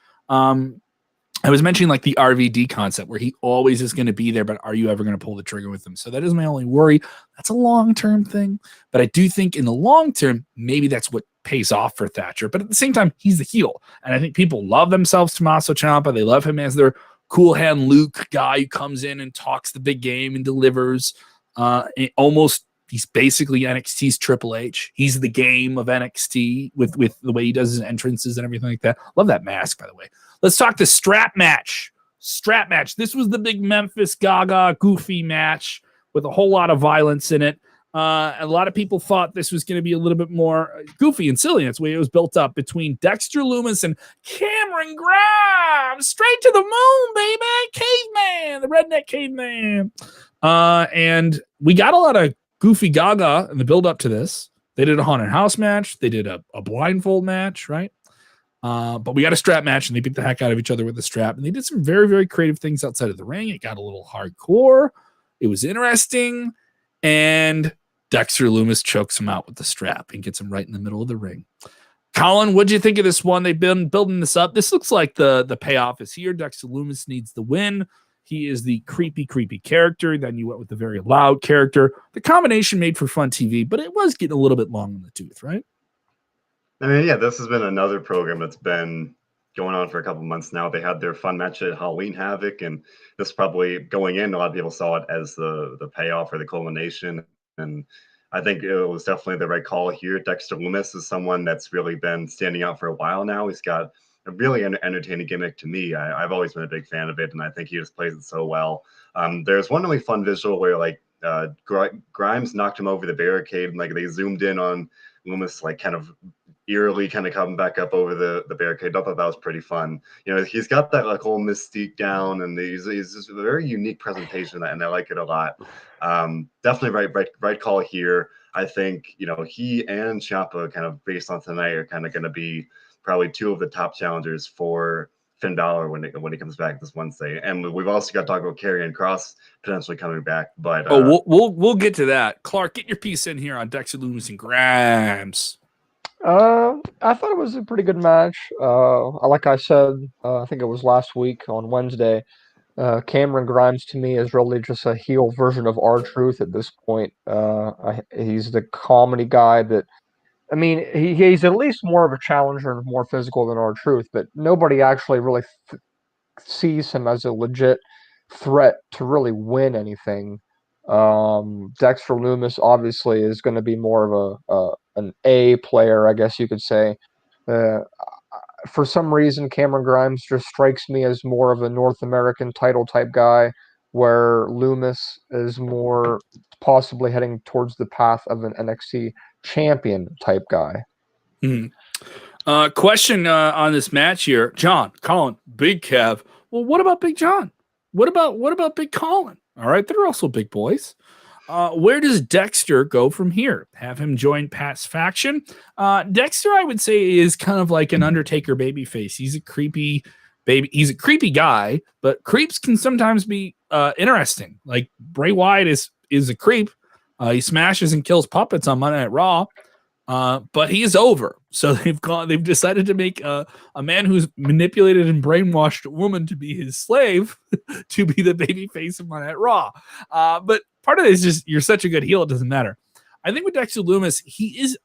I was mentioning like the RVD concept where he always is going to be there, but are you ever going to pull the trigger with him? So that is my only worry. That's a long-term thing. But I do think in the long term, maybe that's what pays off for Thatcher. But at the same time, he's the heel. And I think people love themselves Tommaso Ciampa. They love him as their cool hand Luke guy who comes in and talks the big game and delivers. He's basically NXT's Triple H. He's the game of NXT with the way he does his entrances and everything like that. Love that mask, by the way. Let's talk the strap match. This was the big Memphis Gaga goofy match with a whole lot of violence in it. A lot of people thought this was going to be a little bit more goofy and silly. That's the way it was built up between Dexter Lumis and Cameron Grimes. Straight to the moon, baby. Caveman, the redneck caveman. And we got a lot of goofy Gaga in the build up to this. They did a haunted house match. They did a blindfold match, right? But we got a strap match and they beat the heck out of each other with the strap. And they did some very, very creative things outside of the ring. It got a little hardcore. It was interesting. And Dexter Lumis chokes him out with the strap and gets him right in the middle of the ring. Colin, what'd you think of this one? They've been building this up. This looks like the payoff is here. Dexter Lumis needs the win. He is the creepy character. Then you went with the very loud character. The combination made for fun TV, but it was getting a little bit long in the tooth, right? I mean, yeah, this has been another program that's been going on for a couple months now. They had their fun match at Halloween Havoc, and this probably going in, a lot of people saw it as the payoff or the culmination. And I think it was definitely the right call here. Dexter Lumis is someone that's really been standing out for a while now. He's got a really entertaining gimmick to me. I've always been a big fan of it, and I think he just plays it so well. There's one really fun visual where like Grimes knocked him over the barricade, and like they zoomed in on Lumis, like kind of eerily kind of coming back up over the barricade. I thought that was pretty fun. He's got that like whole mystique down, and he's just a very unique presentation, and I like it a lot. Definitely right call here. I think he and Ciampa, kind of based on tonight, are kind of going to be probably two of the top challengers for Finn Balor when he comes back this Wednesday. And we've also got to talk about Karrion Kross potentially coming back. But we'll get to that. Clark, get your piece in here on Dexter Lumis and Grimes. I thought it was a pretty good match. Like I said, I think it was last week on Wednesday. Cameron Grimes to me is really just a heel version of R-Truth at this point. He's the comedy guy that, I mean, he's at least more of a challenger and more physical than R-Truth, but nobody actually really sees him as a legit threat to really win anything. Dexter Lumis obviously is going to be more of an A player, I guess you could say. For some reason, Cameron Grimes just strikes me as more of a North American title type guy, where Lumis is more possibly heading towards the path of an NXT champion type guy. Question on this match here, John, Colin, Big Kev. Well, what about Big John? What about Big Colin? All right, they're also big boys. Where does Dexter go from here? Have him join Pat's faction? Dexter, I would say, is kind of like an Undertaker babyface. He's a creepy guy, but creeps can sometimes be interesting. Like Bray Wyatt is a creep. He smashes and kills puppets on Monday Night Raw, but he is over. So they've decided to make a man who's manipulated and brainwashed a woman to be his slave to be the baby face of Monday Night Raw. But part of it is just, you're such a good heel, it doesn't matter. I think with Dexter Lumis,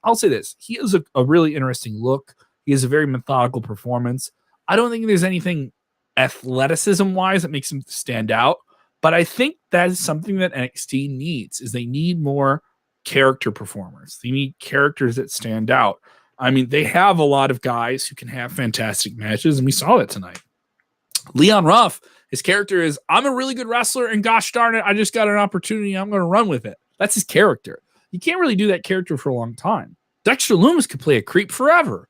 I'll say this, he is a really interesting look. He has a very methodical performance. I don't think there's anything athleticism-wise that makes him stand out, but I think that is something that NXT needs, is they need more character performers. They need characters that stand out. I mean, they have a lot of guys who can have fantastic matches, and we saw it tonight. Leon Ruff, his character is, I'm a really good wrestler, and gosh darn it, I just got an opportunity. I'm going to run with it. That's his character. You can't really do that character for a long time. Dexter Lumis could play a creep forever.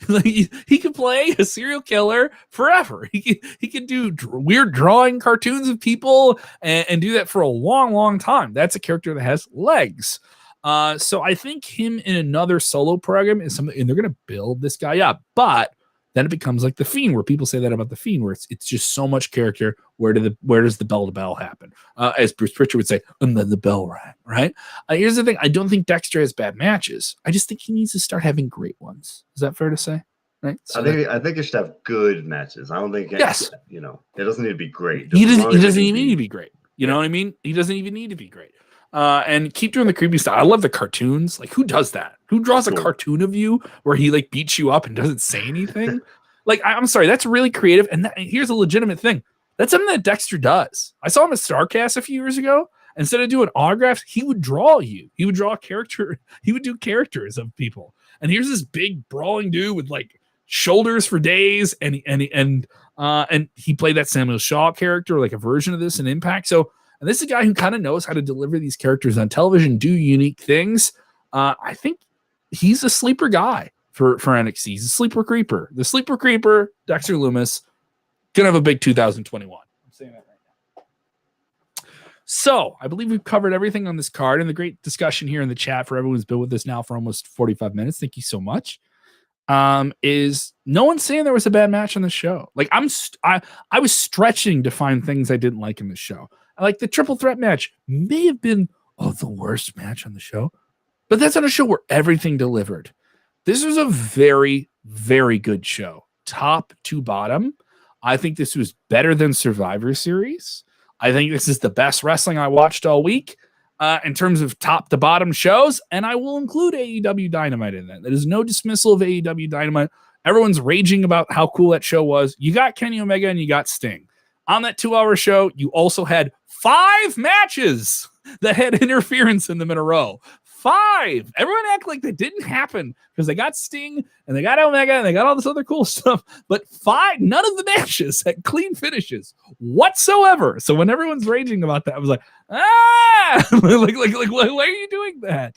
He could play a serial killer forever. He could do weird drawing cartoons of people and do that for a long, long time. That's a character that has legs. So I think him in another solo program is something, and they're going to build this guy up. But then it becomes like The Fiend, where people say that about The Fiend, where it's just so much character. Where does the bell to bell happen? As Bruce Pritchard would say, and then the bell rang, right? Here's the thing. I don't think Dexter has bad matches. I just think he needs to start having great ones. Is that fair to say? Right? So I think it should have good matches. I don't think it doesn't need to be great. He doesn't even need to be great. You know what I mean? He doesn't even need to be great. And keep doing the creepy stuff. I love the cartoons. Like, who does that? Who draws a cartoon of you where he like beats you up and doesn't say anything? Like, I'm sorry, that's really creative. And here's a legitimate thing. That's something that Dexter does. I saw him at StarCast a few years ago. Instead of doing autographs, he would draw you. He would draw a character. He would do characters of people. And here's this big brawling dude with like shoulders for days. And he played that Samuel Shaw character, like a version of this in Impact. So, and this is a guy who kind of knows how to deliver these characters on television, do unique things. I think he's a sleeper guy for NXT. He's a sleeper creeper. The sleeper creeper, Dexter Lumis, gonna have a big 2021. I'm saying that right now. So I believe we've covered everything on this card, and the great discussion here in the chat for everyone who's been with us now for almost 45 minutes. Thank you so much. Is no one saying there was a bad match on the show? Like I was stretching to find things I didn't like in the show. Like the triple threat match may have been the worst match on the show, but that's on a show where everything delivered. This was a very, very good show, top to bottom. I think this was better than Survivor Series. I think this is the best wrestling I watched all week in terms of top to bottom shows, and I will include AEW Dynamite in that. There is no dismissal of AEW Dynamite. Everyone's raging about how cool that show was. You got Kenny Omega and you got Sting. On that 2-hour show, you also had 5 matches that had interference in them in a row. 5. Everyone act like that didn't happen because they got Sting and they got Omega and they got all this other cool stuff. But 5, none of the matches had clean finishes whatsoever. So when everyone's raging about that, I was like, like, why are you doing that?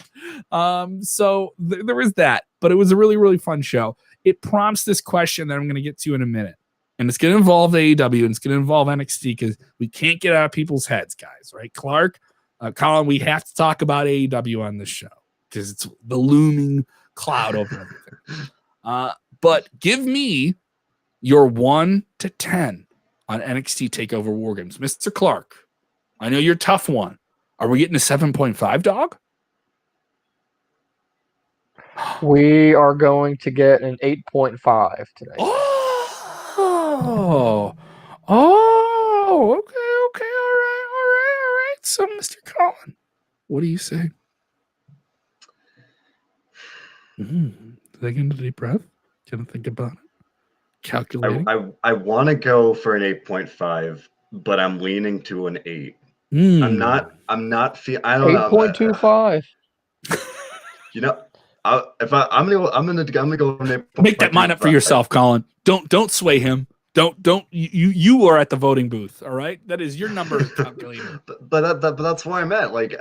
So there was that, but it was a really, really fun show. It prompts this question that I'm going to get to in a minute. And it's going to involve AEW and it's going to involve NXT because we can't get out of people's heads, guys, right? Clark, Colin, we have to talk about AEW on this show because it's the looming cloud over everything. But give me your 1 to 10 on NXT TakeOver WarGames. Mr. Clark, I know you're a tough one. Are we getting a 7.5, dog? We are going to get an 8.5 today. Oh, okay, all right. So, Mr. Colin, what do you say? Taking a deep breath. Can I think about it? Calculating. I want to go for an 8.5, but I'm leaning to an 8. I'm not I don't know. 8.25. You know, I'm gonna go. Make that mind up for yourself, Colin. Don't sway him. Don't you are at the voting booth. All right, that is your number calculator. but that's why I'm at. Like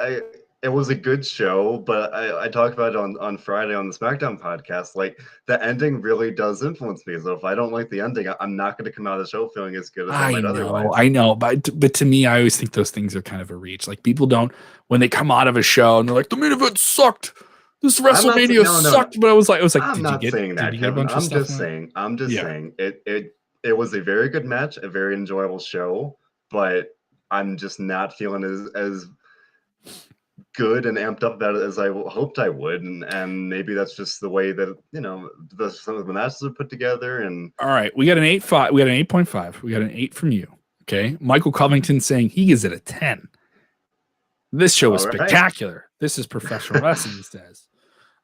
it was a good show, but I talked about it on Friday on the SmackDown podcast. Like the ending really does influence me. So if I don't like the ending, I'm not going to come out of the show feeling as good as I might otherwise. I know, but to me, I always think those things are kind of a reach. Like people don't when they come out of a show and they're like, the main event sucked. This WrestleMania sucked. But I was like, I'm not saying that, Kevin. I'm just saying it was a very good match, a very enjoyable show, but I'm just not feeling as good and amped up about it as I hoped I would, and maybe that's just the way that some of the matches are put together. And all right, we got an 8.5. We got an 8.5. We got an 8 from you. Okay, Michael Covington saying he gives it a 10. This show is spectacular. This is professional wrestling. He says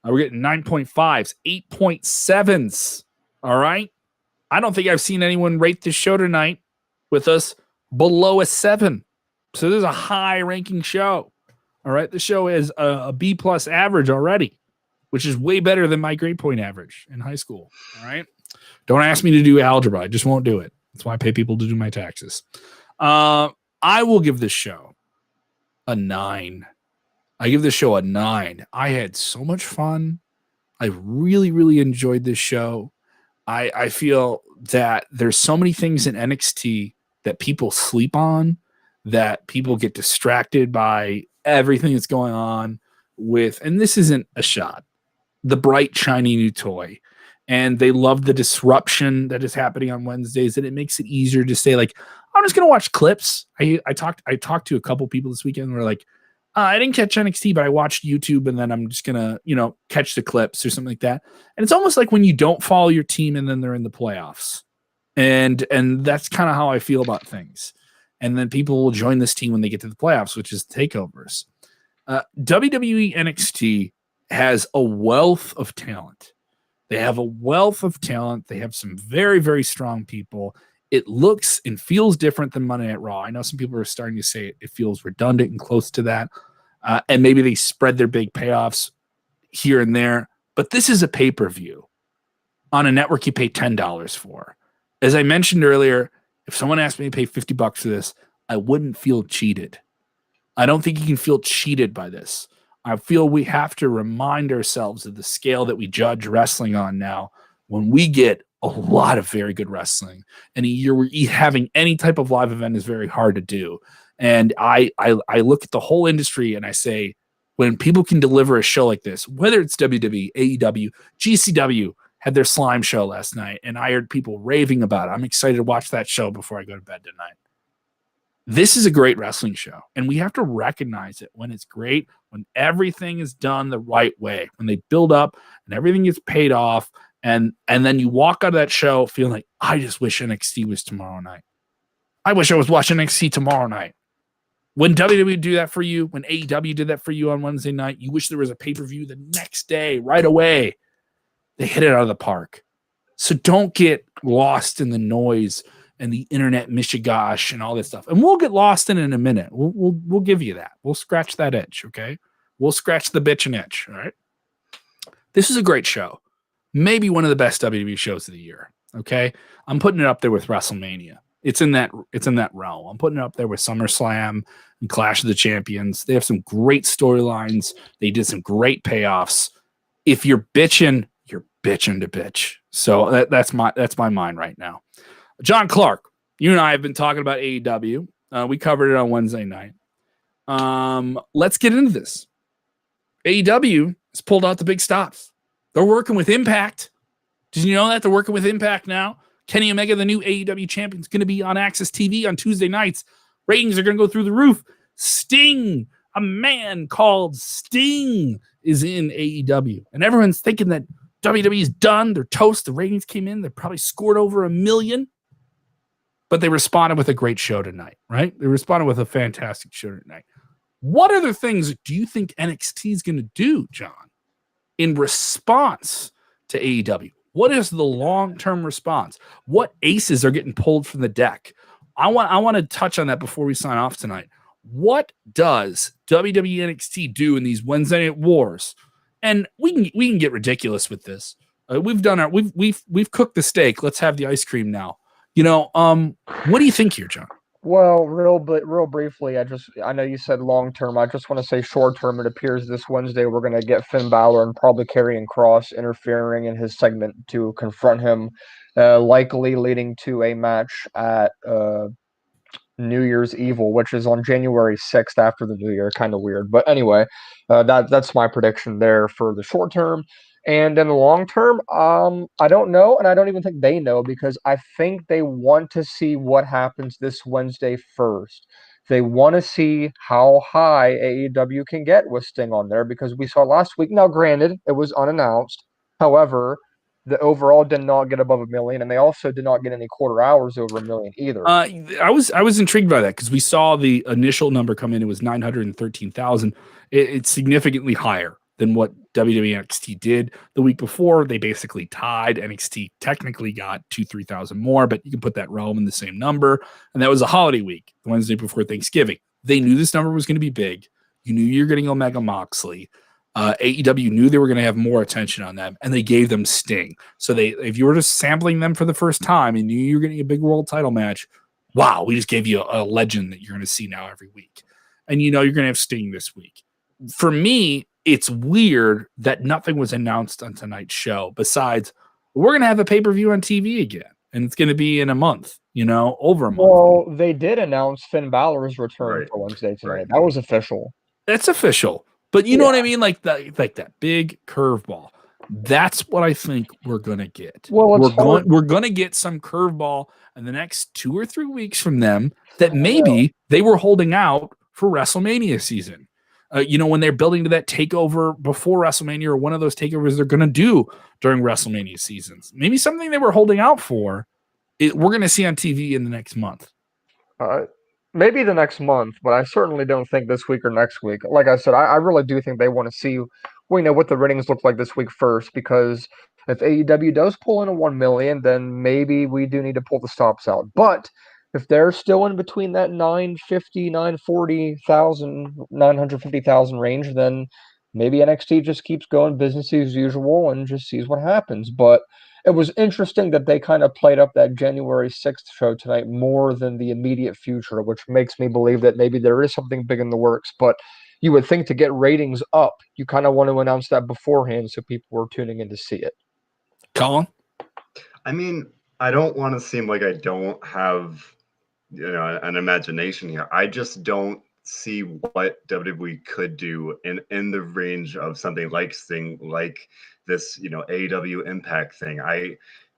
we're getting 9.5s, 8.7s. All right, I don't think I've seen anyone rate this show tonight with us below a 7. So this is a high ranking show. All right, the show is a B+ average already which is way better than my grade point average in high school. All right. Don't ask me to do algebra. I just won't do it. That's why I pay people to do my taxes. I will give this show a 9. I give this show a 9. I had so much fun. I really, really enjoyed this show. I feel that there's so many things in NXT that people sleep on, that people get distracted by everything that's going on with, and this isn't a shot, the bright, shiny new toy. And they love the disruption that is happening on Wednesdays, and it makes it easier to say, like, I'm just going to watch clips. I talked to a couple people this weekend who were like, I didn't catch NXT, but I watched YouTube, and then I'm just going to, catch the clips or something like that. And it's almost like when you don't follow your team and then they're in the playoffs. And that's kind of how I feel about things. And then people will join this team when they get to the playoffs, which is takeovers. WWE NXT has a wealth of talent. They have a wealth of talent. They have some very, very strong people. It looks and feels different than Monday Night Raw. I know some people are starting to say it feels redundant and close to that. And maybe they spread their big payoffs here and there. But this is a pay-per-view on a network you pay $10 for. As I mentioned earlier, if someone asked me to pay $50 for this, I wouldn't feel cheated. I don't think you can feel cheated by this. I feel we have to remind ourselves of the scale that we judge wrestling on now when we get a lot of very good wrestling. And a year where having any type of live event is very hard to do. And I look at the whole industry and I say, when people can deliver a show like this, whether it's WWE, AEW, GCW had their slime show last night, and I heard people raving about it. I'm excited to watch that show before I go to bed tonight. This is a great wrestling show, and we have to recognize it when it's great, when everything is done the right way, when they build up and everything gets paid off, and then you walk out of that show feeling like, I just wish NXT was tomorrow night. I wish I was watching NXT tomorrow night. When WWE do that for you, when AEW did that for you on Wednesday night, you wish there was a pay-per-view the next day, right away. They hit it out of the park. So don't get lost in the noise and the internet mishigosh and all this stuff. And we'll get lost in it in a minute. We'll give you that. We'll scratch that itch, okay? We'll scratch the bitch and itch, all right? This is a great show. Maybe one of the best WWE shows of the year, okay? I'm putting it up there with WrestleMania. It's in that realm. I'm putting it up there with SummerSlam and Clash of the Champions. They have some great storylines. They did some great payoffs. If you're bitching, you're bitching to bitch. So that's my mind right now. John Clark, you and I have been talking about AEW. We covered it on Wednesday night. Let's get into this. AEW has pulled out the big stops. They're working with Impact. Did you know that? They're working with Impact now. Kenny Omega, the new AEW champion, is going to be on Access TV on Tuesday nights. Ratings are going to go through the roof. Sting, a man called Sting, is in AEW. And everyone's thinking that WWE is done. They're toast. The ratings came in. They probably scored over 1 million. But they responded with a great show tonight, right? They responded with a fantastic show tonight. What other things do you think NXT is going to do, John, in response to AEW? What is the long-term response? What aces are getting pulled from the deck? I want to touch on that before we sign off tonight. What does WWE NXT do in these Wednesday Night Wars? And we can get ridiculous with this. We've cooked the steak. Let's have the ice cream now. What do you think here, John? Well, real briefly, I know you said long term. I just want to say short term. It appears this Wednesday we're going to get Finn Balor and probably Karrion Kross interfering in his segment to confront him, likely leading to a match at New Year's Evil, which is on January 6th after the New Year. Kind of weird, but anyway, that's my prediction there for the short term. And in the long term, I don't know, and I don't even think they know, because I think they want to see what happens this Wednesday first. They want to see how high AEW can get with Sting on there, because we saw last week. Now, granted, it was unannounced. However, the overall did not get above 1 million, and they also did not get any quarter hours over 1 million either. I was intrigued by that because we saw the initial number come in. It was 913,000. It's significantly higher than what WWE NXT did the week before. They basically tied. NXT technically got 2,000-3,000 more, but you can put that realm in the same number. And that was a holiday week, the Wednesday before Thanksgiving. They knew this number was going to be big. You knew you're getting Omega Moxley. AEW knew they were going to have more attention on them, and they gave them Sting. So if you were just sampling them for the first time and knew you were getting a big world title match, wow, we just gave you a legend that you're going to see now every week. And you're going to have Sting this week. For me, it's weird that nothing was announced on tonight's show besides we're going to have a pay-per-view on TV again, and it's going to be in a month, over a month. Well, they did announce Finn Balor's return for Wednesday tonight. Right. That was official. That's official. But you know what I mean? Like that big curveball. That's what I think we're going to get. Well, we're going to get some curveball in the next 2 or 3 weeks from them that maybe they were holding out for WrestleMania season. When they're building to that takeover before WrestleMania or one of those takeovers they're going to do during WrestleMania seasons. Maybe something they were holding out for, we're going to see on TV in the next month. Maybe the next month, but I certainly don't think this week or next week. Like I said, I really do think they want to see what the ratings look like this week first, because if AEW does pull in a 1 million, then maybe we do need to pull the stops out. But if they're still in between that 950,000 range, then maybe NXT just keeps going business as usual and just sees what happens. But it was interesting that they kind of played up that January 6th show tonight more than the immediate future, which makes me believe that maybe there is something big in the works. But you would think to get ratings up, you kind of want to announce that beforehand so people were tuning in to see it. Colin? I mean, I don't want to seem like I don't have, an imagination here. I just don't see what WWE could do in the range of something like Sting, like this, AEW Impact thing.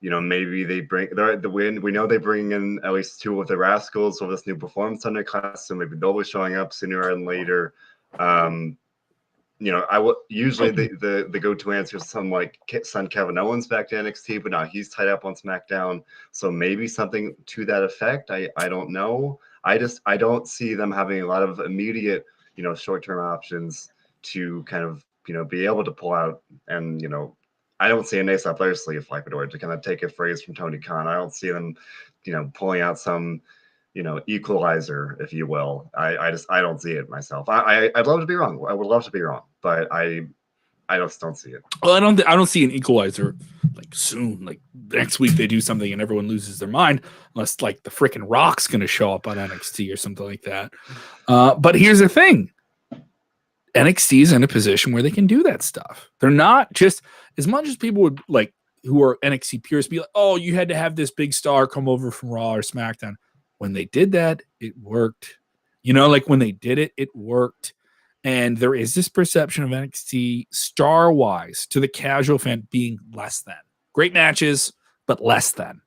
Maybe they bring the win. We know they bring in at least 2 of the Rascals for this new Performance Center class, so maybe they'll be showing up sooner and later. I will usually the go-to answer is something like send Kevin Owens back to NXT, but now he's tied up on SmackDown, so maybe something to that effect. I don't know. I don't see them having a lot of immediate, short-term options to kind of, be able to pull out. And, I don't see an ace up their sleeve, like to kind of take a phrase from Tony Khan. I don't see them, pulling out some, equalizer, if you will. I don't see it myself. I'd love to be wrong. I would love to be wrong, but I just don't see it. Well, I don't see an equalizer like soon. Like next week they do something and everyone loses their mind, unless like the freaking Rock's going to show up on NXT or something like that. But here's the thing: NXT is in a position where they can do that stuff. They're not just, as much as people would like who are NXT purists be like, oh, you had to have this big star come over from Raw or SmackDown. When they did that, it worked. When they did it, it worked. And there is this perception of NXT star-wise to the casual fan being less than. Great matches, but less than.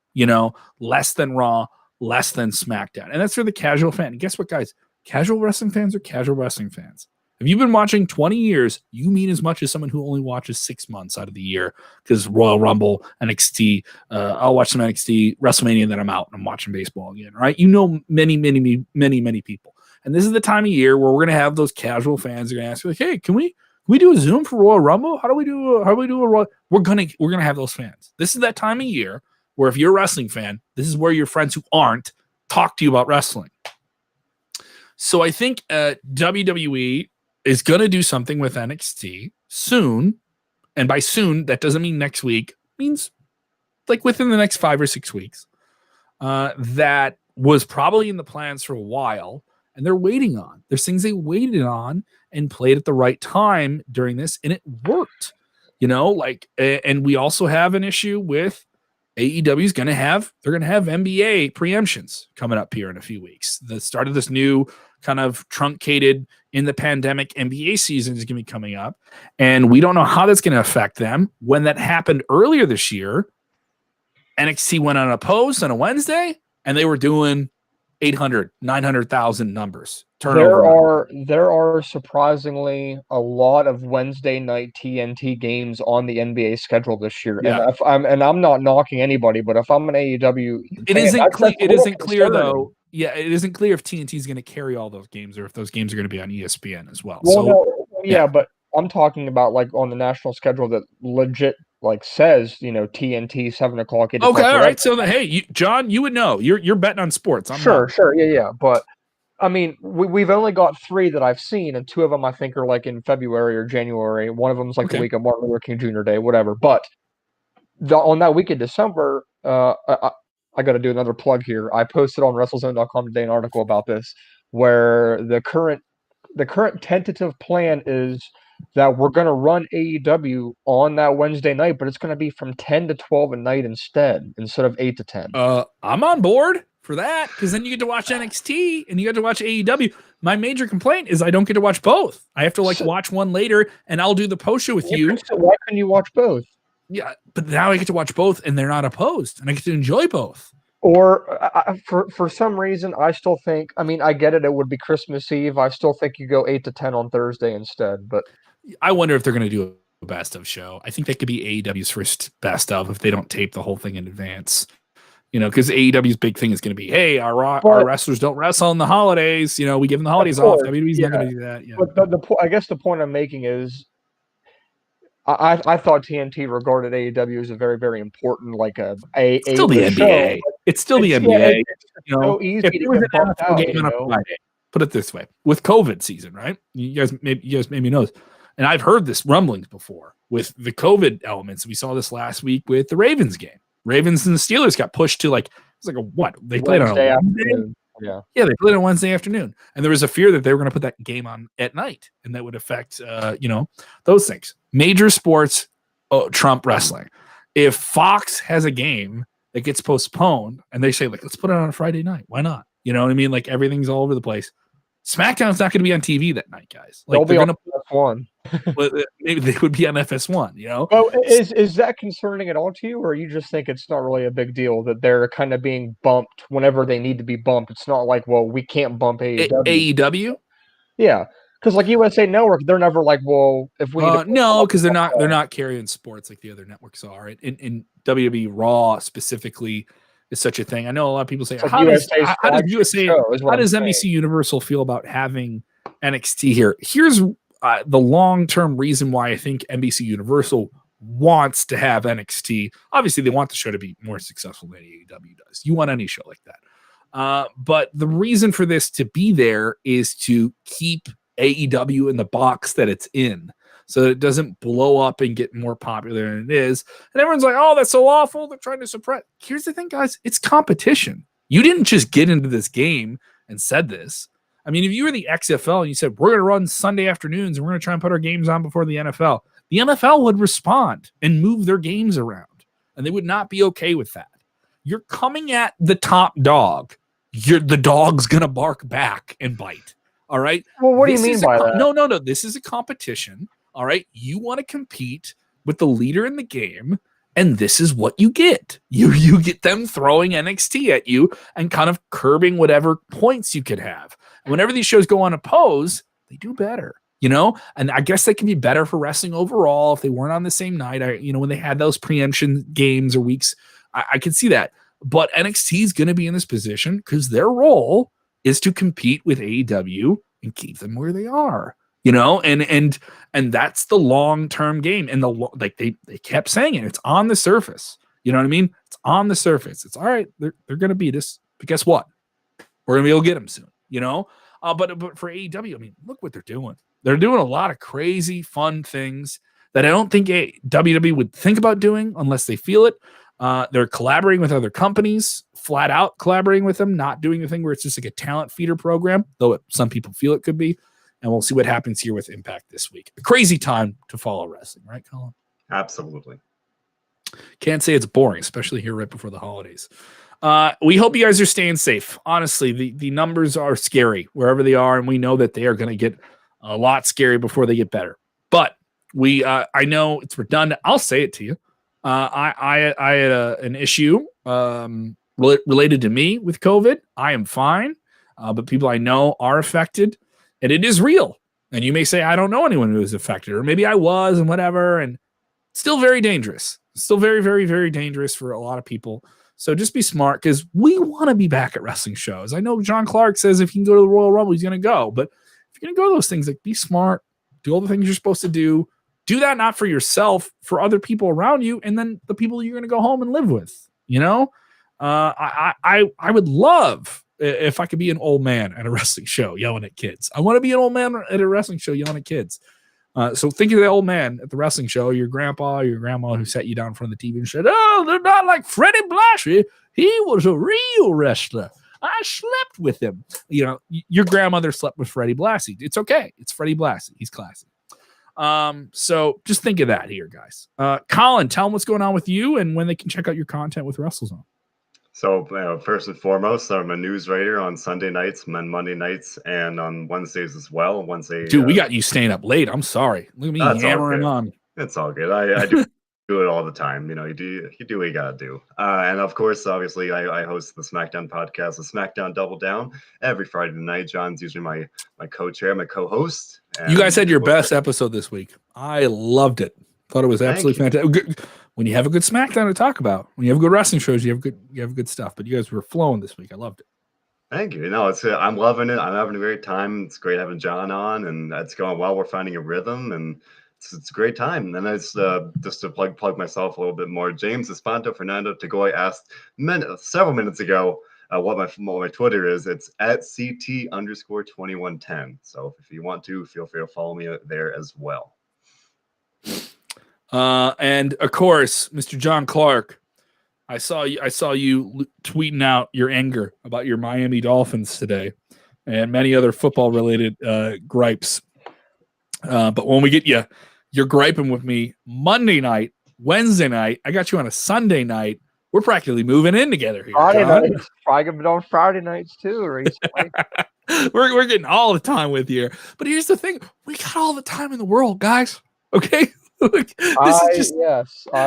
Less than Raw, less than SmackDown. And that's for the casual fan. And guess what, guys? Casual wrestling fans are casual wrestling fans. If you've been watching 20 years, you mean as much as someone who only watches 6 months out of the year, because Royal Rumble, NXT, I'll watch some NXT, WrestleMania, and then I'm out and I'm watching baseball again, right? Many, many, many, many people. And this is the time of year where we're going to have those casual fans who are going to ask, like, hey, can we do a Zoom for Royal Rumble? How do we do a Royal? We're going to have those fans. This is that time of year where if you're a wrestling fan, this is where your friends who aren't talk to you about wrestling. So I think WWE is going to do something with NXT soon. And by soon, that doesn't mean next week. It means like within the next 5 or 6 weeks. That was probably in the plans for a while. And they're waiting on. There's things they waited on and played at the right time during this. And it worked. And we also have an issue with AEW is going to have NBA preemptions coming up here in a few weeks. The start of this new kind of truncated in the pandemic NBA season is going to be coming up. And we don't know how that's going to affect them. When that happened earlier this year, NXT went unopposed on a Wednesday and they were doing 800, 900,000 numbers. There are surprisingly a lot of Wednesday night TNT games on the NBA schedule this year. Yeah. And I'm not knocking anybody, but if I'm an AEW, it isn't clear though. Yeah, it isn't clear if TNT is going to carry all those games or if those games are going to be on ESPN as well. But I'm talking about like on the national schedule that legit like says, TNT 7 o'clock. Okay, all right. So John, you would know. You're betting on sports. I'm sure. Yeah. But I mean, we've only got 3 that I've seen, and 2 of them I think are like in February or January. One of them's like the week of Martin Luther King Jr. Day, whatever. But on that week of December, I got to do another plug here. I posted on WrestleZone.com today an article about this, where the current tentative plan is that we're going to run AEW on that Wednesday night, but it's going to be from 10 to 12 at night instead of 8 to 10. I'm on board for that, because then you get to watch NXT and you get to watch AEW. My major complaint is I don't get to watch both. I have to watch one later, and I'll do the post show with you. So why couldn't you watch both? Yeah, but now I get to watch both, and they're not opposed, and I get to enjoy both. Or for some reason, I still think. I mean, I get it. It would be Christmas Eve. I still think you go 8 to 10 on Thursday instead. But I wonder if they're going to do a best of show. I think that could be AEW's first best of if they don't tape the whole thing in advance. Because AEW's big thing is going to be, hey, our wrestlers don't wrestle on the holidays. We give them the holidays off. WWE's not going to do that. Yeah. But I guess the point I'm making is, I thought TNT regarded AEW as a very, very important, still the NBA. It's still the NBA. It's so easy if to it was get bumped out, game on a Friday, put it this way: with COVID season, right? You guys maybe know this, and I've heard this rumblings before with the COVID elements. We saw this last week with the Ravens game. Ravens and the Steelers got pushed to they played on a Wednesday. Yeah, they played on Wednesday afternoon, and there was a fear that they were going to put that game on at night, and that would affect, those things. Major sports trump wrestling. If Fox has a game that gets postponed, and they say let's put it on a Friday night, why not? You know what I mean? Everything's all over the place. SmackDown's not going to be on TV that night, guys. They'll be on FS1. Maybe they would be on FS1. Well, is that concerning at all to you, or you just think it's not really a big deal that they're kind of being bumped whenever they need to be bumped? It's not like, well, we can't bump AEW. AEW? Yeah, because USA Network, they're never like, well, if we no, because they're not carrying sports like the other networks are. In WWE Raw specifically is such a thing. I know a lot of people say, how does NBC Universal feel about having NXT here? Here's the long-term reason why I think NBC Universal wants to have NXT. Obviously, they want the show to be more successful than AEW does. You want any show like that. But the reason for this to be there is to keep AEW in the box that it's in, so it doesn't blow up and get more popular than it is. And everyone's like, oh, that's so awful. They're trying to suppress. Here's the thing, guys. It's competition. You didn't just get into this game and said this. I mean, if you were the XFL and you said, we're going to run Sunday afternoons and we're going to try and put our games on before the NFL would respond and move their games around. And they would not be okay with that. You're coming at the top dog. The dog's going to bark back and bite. All right? Well, what do you mean by that? No. This is a competition. All right? You want to compete with the leader in the game, and this is what you get. You get them throwing NXT at you and kind of curbing whatever points you could have. And whenever these shows go unopposed, they do better, And I guess they can be better for wrestling overall if they weren't on the same night. When they had those preemption games or weeks, I could see that. But NXT is going to be in this position because their role is to compete with AEW and keep them where they are. And that's the long-term game. And they kept saying it. It's on the surface. You know what I mean? It's on the surface. It's all right. They're going to beat us. But guess what? We're going to be able to get them soon. But for AEW, I mean, look what they're doing. They're doing a lot of crazy, fun things that I don't think WWE would think about doing unless they feel it. They're collaborating with other companies, flat out collaborating with them, not doing the thing where it's just like a talent feeder program, though some people feel it could be. And we'll see what happens here with Impact this week. A crazy time to follow wrestling, right, Colin? Absolutely. Can't say it's boring, especially here right before the holidays. We hope you guys are staying safe. Honestly, the numbers are scary wherever they are, and we know that they are going to get a lot scary before they get better. But I know it's redundant. I'll say it to you. I had an issue related to me with COVID. I am fine, but people I know are affected, and it is real. And you may say, I don't know anyone who is affected, or maybe I was and whatever, and still very dangerous. Still very, very, very dangerous for a lot of people. So just be smart, because we want to be back at wrestling shows. I know John Clark says if he can go to the Royal Rumble, he's going to go. But if you're going to go to those things, be smart, do all the things you're supposed to do. Do that not for yourself, for other people around you, and then the people you're going to go home and live with. I would love if I could be an old man at a wrestling show yelling at kids. I want to be an old man at a wrestling show yelling at kids. So think of the old man at the wrestling show, your grandpa, your grandma who sat you down in front of the TV and said, "Oh, they're not like Freddie Blassie. He was a real wrestler. I slept with him." You know, your grandmother slept with Freddie Blassie. It's okay. It's Freddie Blassie. He's classy. So just think of that here, guys. Colin, tell them what's going on with you and when they can check out your content with WrestleZone. So first and foremost, I'm a news writer on Sunday nights, Monday nights, and on Wednesdays as well. Dude, we got you staying up late. I'm sorry. Look at me hammering on. It's all good. I do it all the time. You know, you do what you gotta do. And of course, obviously, I host the SmackDown podcast, the SmackDown Double Down, every Friday night. John's usually my co-chair, my co-host. You guys had your best episode this week. I loved it. Thought it was absolutely fantastic. When you have a good SmackDown to talk about, when you have good wrestling shows, you have good stuff. But you guys were flowing this week. I loved it. Thank you. No, I'm loving it. I'm having a great time. It's great having John on, and it's going well. We're finding a rhythm, and it's a great time. And it's just to plug myself a little bit more. James Espanto Fernando Tagoy asked several minutes ago what my Twitter is. It's at CT_2110. So if you want to, feel free to follow me there as well. And of course, Mr. John Clark, I saw you tweeting out your anger about your Miami Dolphins today and many other football related gripes. But when we get you're griping with me Monday night, Wednesday night. I got you on a Sunday night. We're practically moving in together here. Friday nights. Probably been on Friday nights too recently. We're getting all the time with you. But here's the thing: we got all the time in the world, guys. Okay.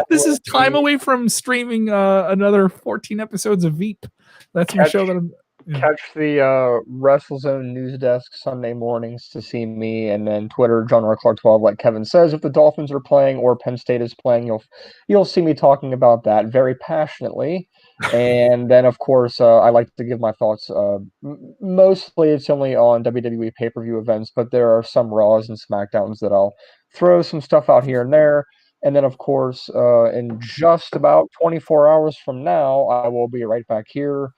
This is time away from streaming another 14 episodes of Veep. That's my show that I'm catch the WrestleZone news desk Sunday mornings to see me, and then Twitter John R. Clark 12, like Kevin says. If the Dolphins are playing or Penn State is playing, you'll see me talking about that very passionately. And then of course I like to give my thoughts. Mostly it's only on WWE pay-per-view events, but there are some Raws and SmackDowns that I'll throw some stuff out here and there. And then, of course, in just about 24 hours from now, I will be right back here.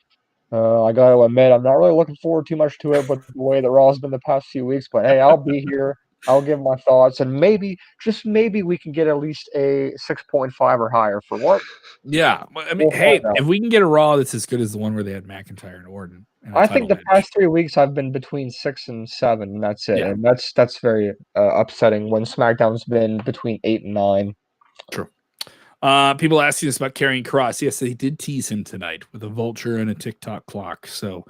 I got to admit, I'm not really looking forward too much to it, but the way the Raw's been the past few weeks. But hey, I'll be here. I'll give my thoughts, and maybe, just maybe, we can get at least a 6.5 or higher for what? Yeah, I mean, hey, if we can get a Raw that's as good as the one where they had McIntyre and Orton. I think the past 3 weeks I've been between 6 and 7, and that's it. Yeah. And that's very upsetting when SmackDown's been between 8 and 9. True. People asking us about Karrion Kross. Yes, they did tease him tonight with a vulture and a TikTok clock. So,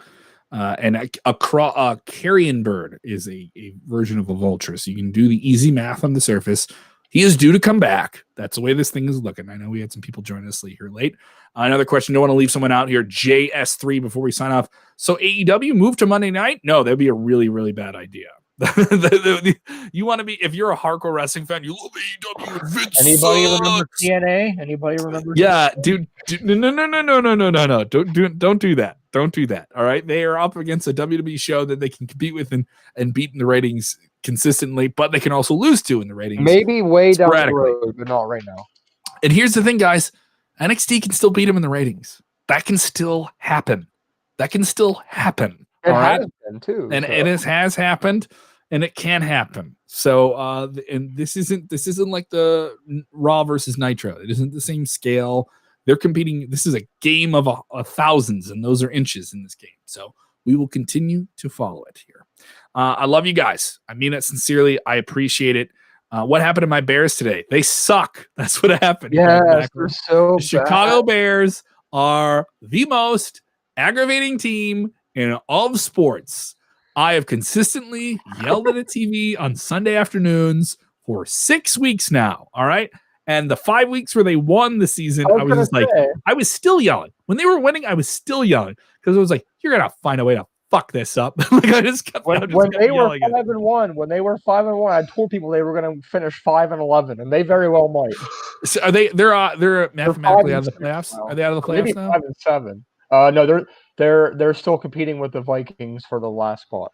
and a carrion bird is a version of a vulture. So you can do the easy math on the surface. He is due to come back. That's the way this thing is looking. I know we had some people join us here late. Another question. Don't want to leave someone out here. JS3 before we sign off. So AEW moved to Monday night? No, that'd be a really, really bad idea. You want to be, if you're a hardcore wrestling fan, you love AEW. Vince Anybody sucks. remember TNA? Anybody remember? Yeah, dude. No. Don't do that. Don't do that. All right. They are up against a WWE show that they can compete with and beat in the ratings consistently, but they can also lose to in the ratings. Maybe way down the road, but not right now. And here's the thing, guys. NXT can still beat them in the ratings. That can still happen. It has been too. And it has happened, and it can happen. So and this isn't like the Raw versus Nitro. It isn't the same scale. They're competing. This is a game of thousands, and those are inches in this game. So we will continue to follow it here. I love you guys. I mean it sincerely. I appreciate it. What happened to my Bears today? They suck. That's what happened. Yeah, they're so the Chicago Bears are the most aggravating team in all of sports. I have consistently yelled at a TV on Sunday afternoons for 6 weeks now. All right. And the 5 weeks where they won the season, I was just like, I was still yelling. When they were winning, I was still yelling because I was like, you're going to find a way to fuck this up. Like I just kept when they were 5-1, when they were 5-1, I told people they were going to finish 5-11, and they very well might. So are they? They're mathematically out of the playoffs. Are they out of the playoffs maybe now? 5-7. No, they're still competing with the Vikings for the last spot.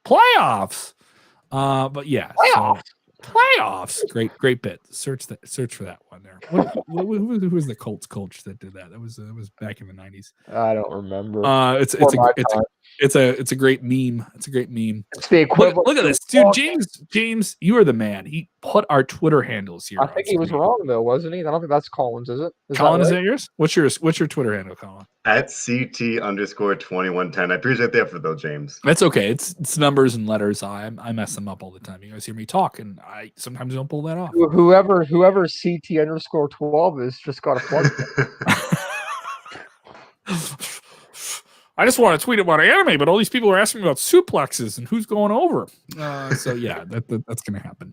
Playoffs. But yeah. Playoffs. Playoffs. Great bit. Search for that one there. Who was the Colts coach that did that? That was back in the 90s. I don't remember. It's a great meme. It's a great meme. It's the equivalent. Look at this, dude. James, you are the man. He put our Twitter handles here. I think he was wrong though, wasn't he? I don't think that's Collins, is it? Colin, is that yours? What's your Twitter handle, Colin? At CT_2110. I appreciate the effort though, James. That's okay. It's numbers and letters. I mess them up all the time. You guys hear me talk, and I sometimes don't pull that off. Whoever CT_12 is just got a plug. I just want to tweet about anime, but all these people are asking me about suplexes and who's going over. So yeah, that's going to happen.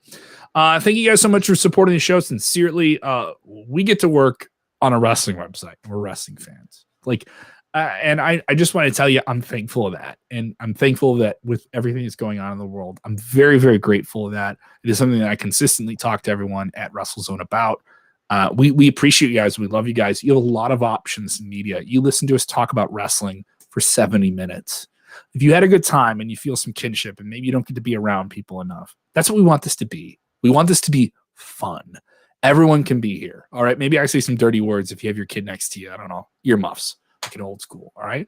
Thank you guys so much for supporting the show. Sincerely, we get to work on a wrestling website. We're wrestling fans. And I just want to tell you, I'm thankful of that. And I'm thankful that with everything that's going on in the world, I'm very, very grateful of that. It is something that I consistently talk to everyone at WrestleZone about. We appreciate you guys. We love you guys. You have a lot of options in media. You listen to us talk about wrestling for 70 minutes. If you had a good time and you feel some kinship and maybe you don't get to be around people enough, that's what we want this to be. We want this to be fun. Everyone can be here. All right. Maybe I say some dirty words if you have your kid next to you. I don't know. Earmuffs. Like an old school. All right.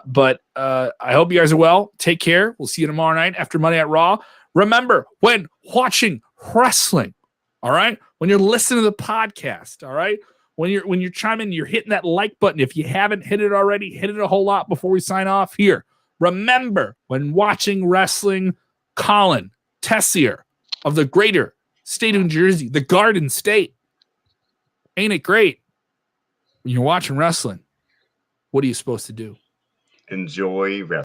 But I hope you guys are well. Take care. We'll see you tomorrow night after Monday at Raw. Remember, when watching wrestling, all right, when you're listening to the podcast, all right, when you're chiming, you're hitting that like button. If you haven't hit it already, hit it a whole lot before we sign off here. Remember, when watching wrestling, Colin Tessier of the greater state of New Jersey, the Garden State. Ain't it great? When you're watching wrestling, what are you supposed to do? Enjoy wrestling.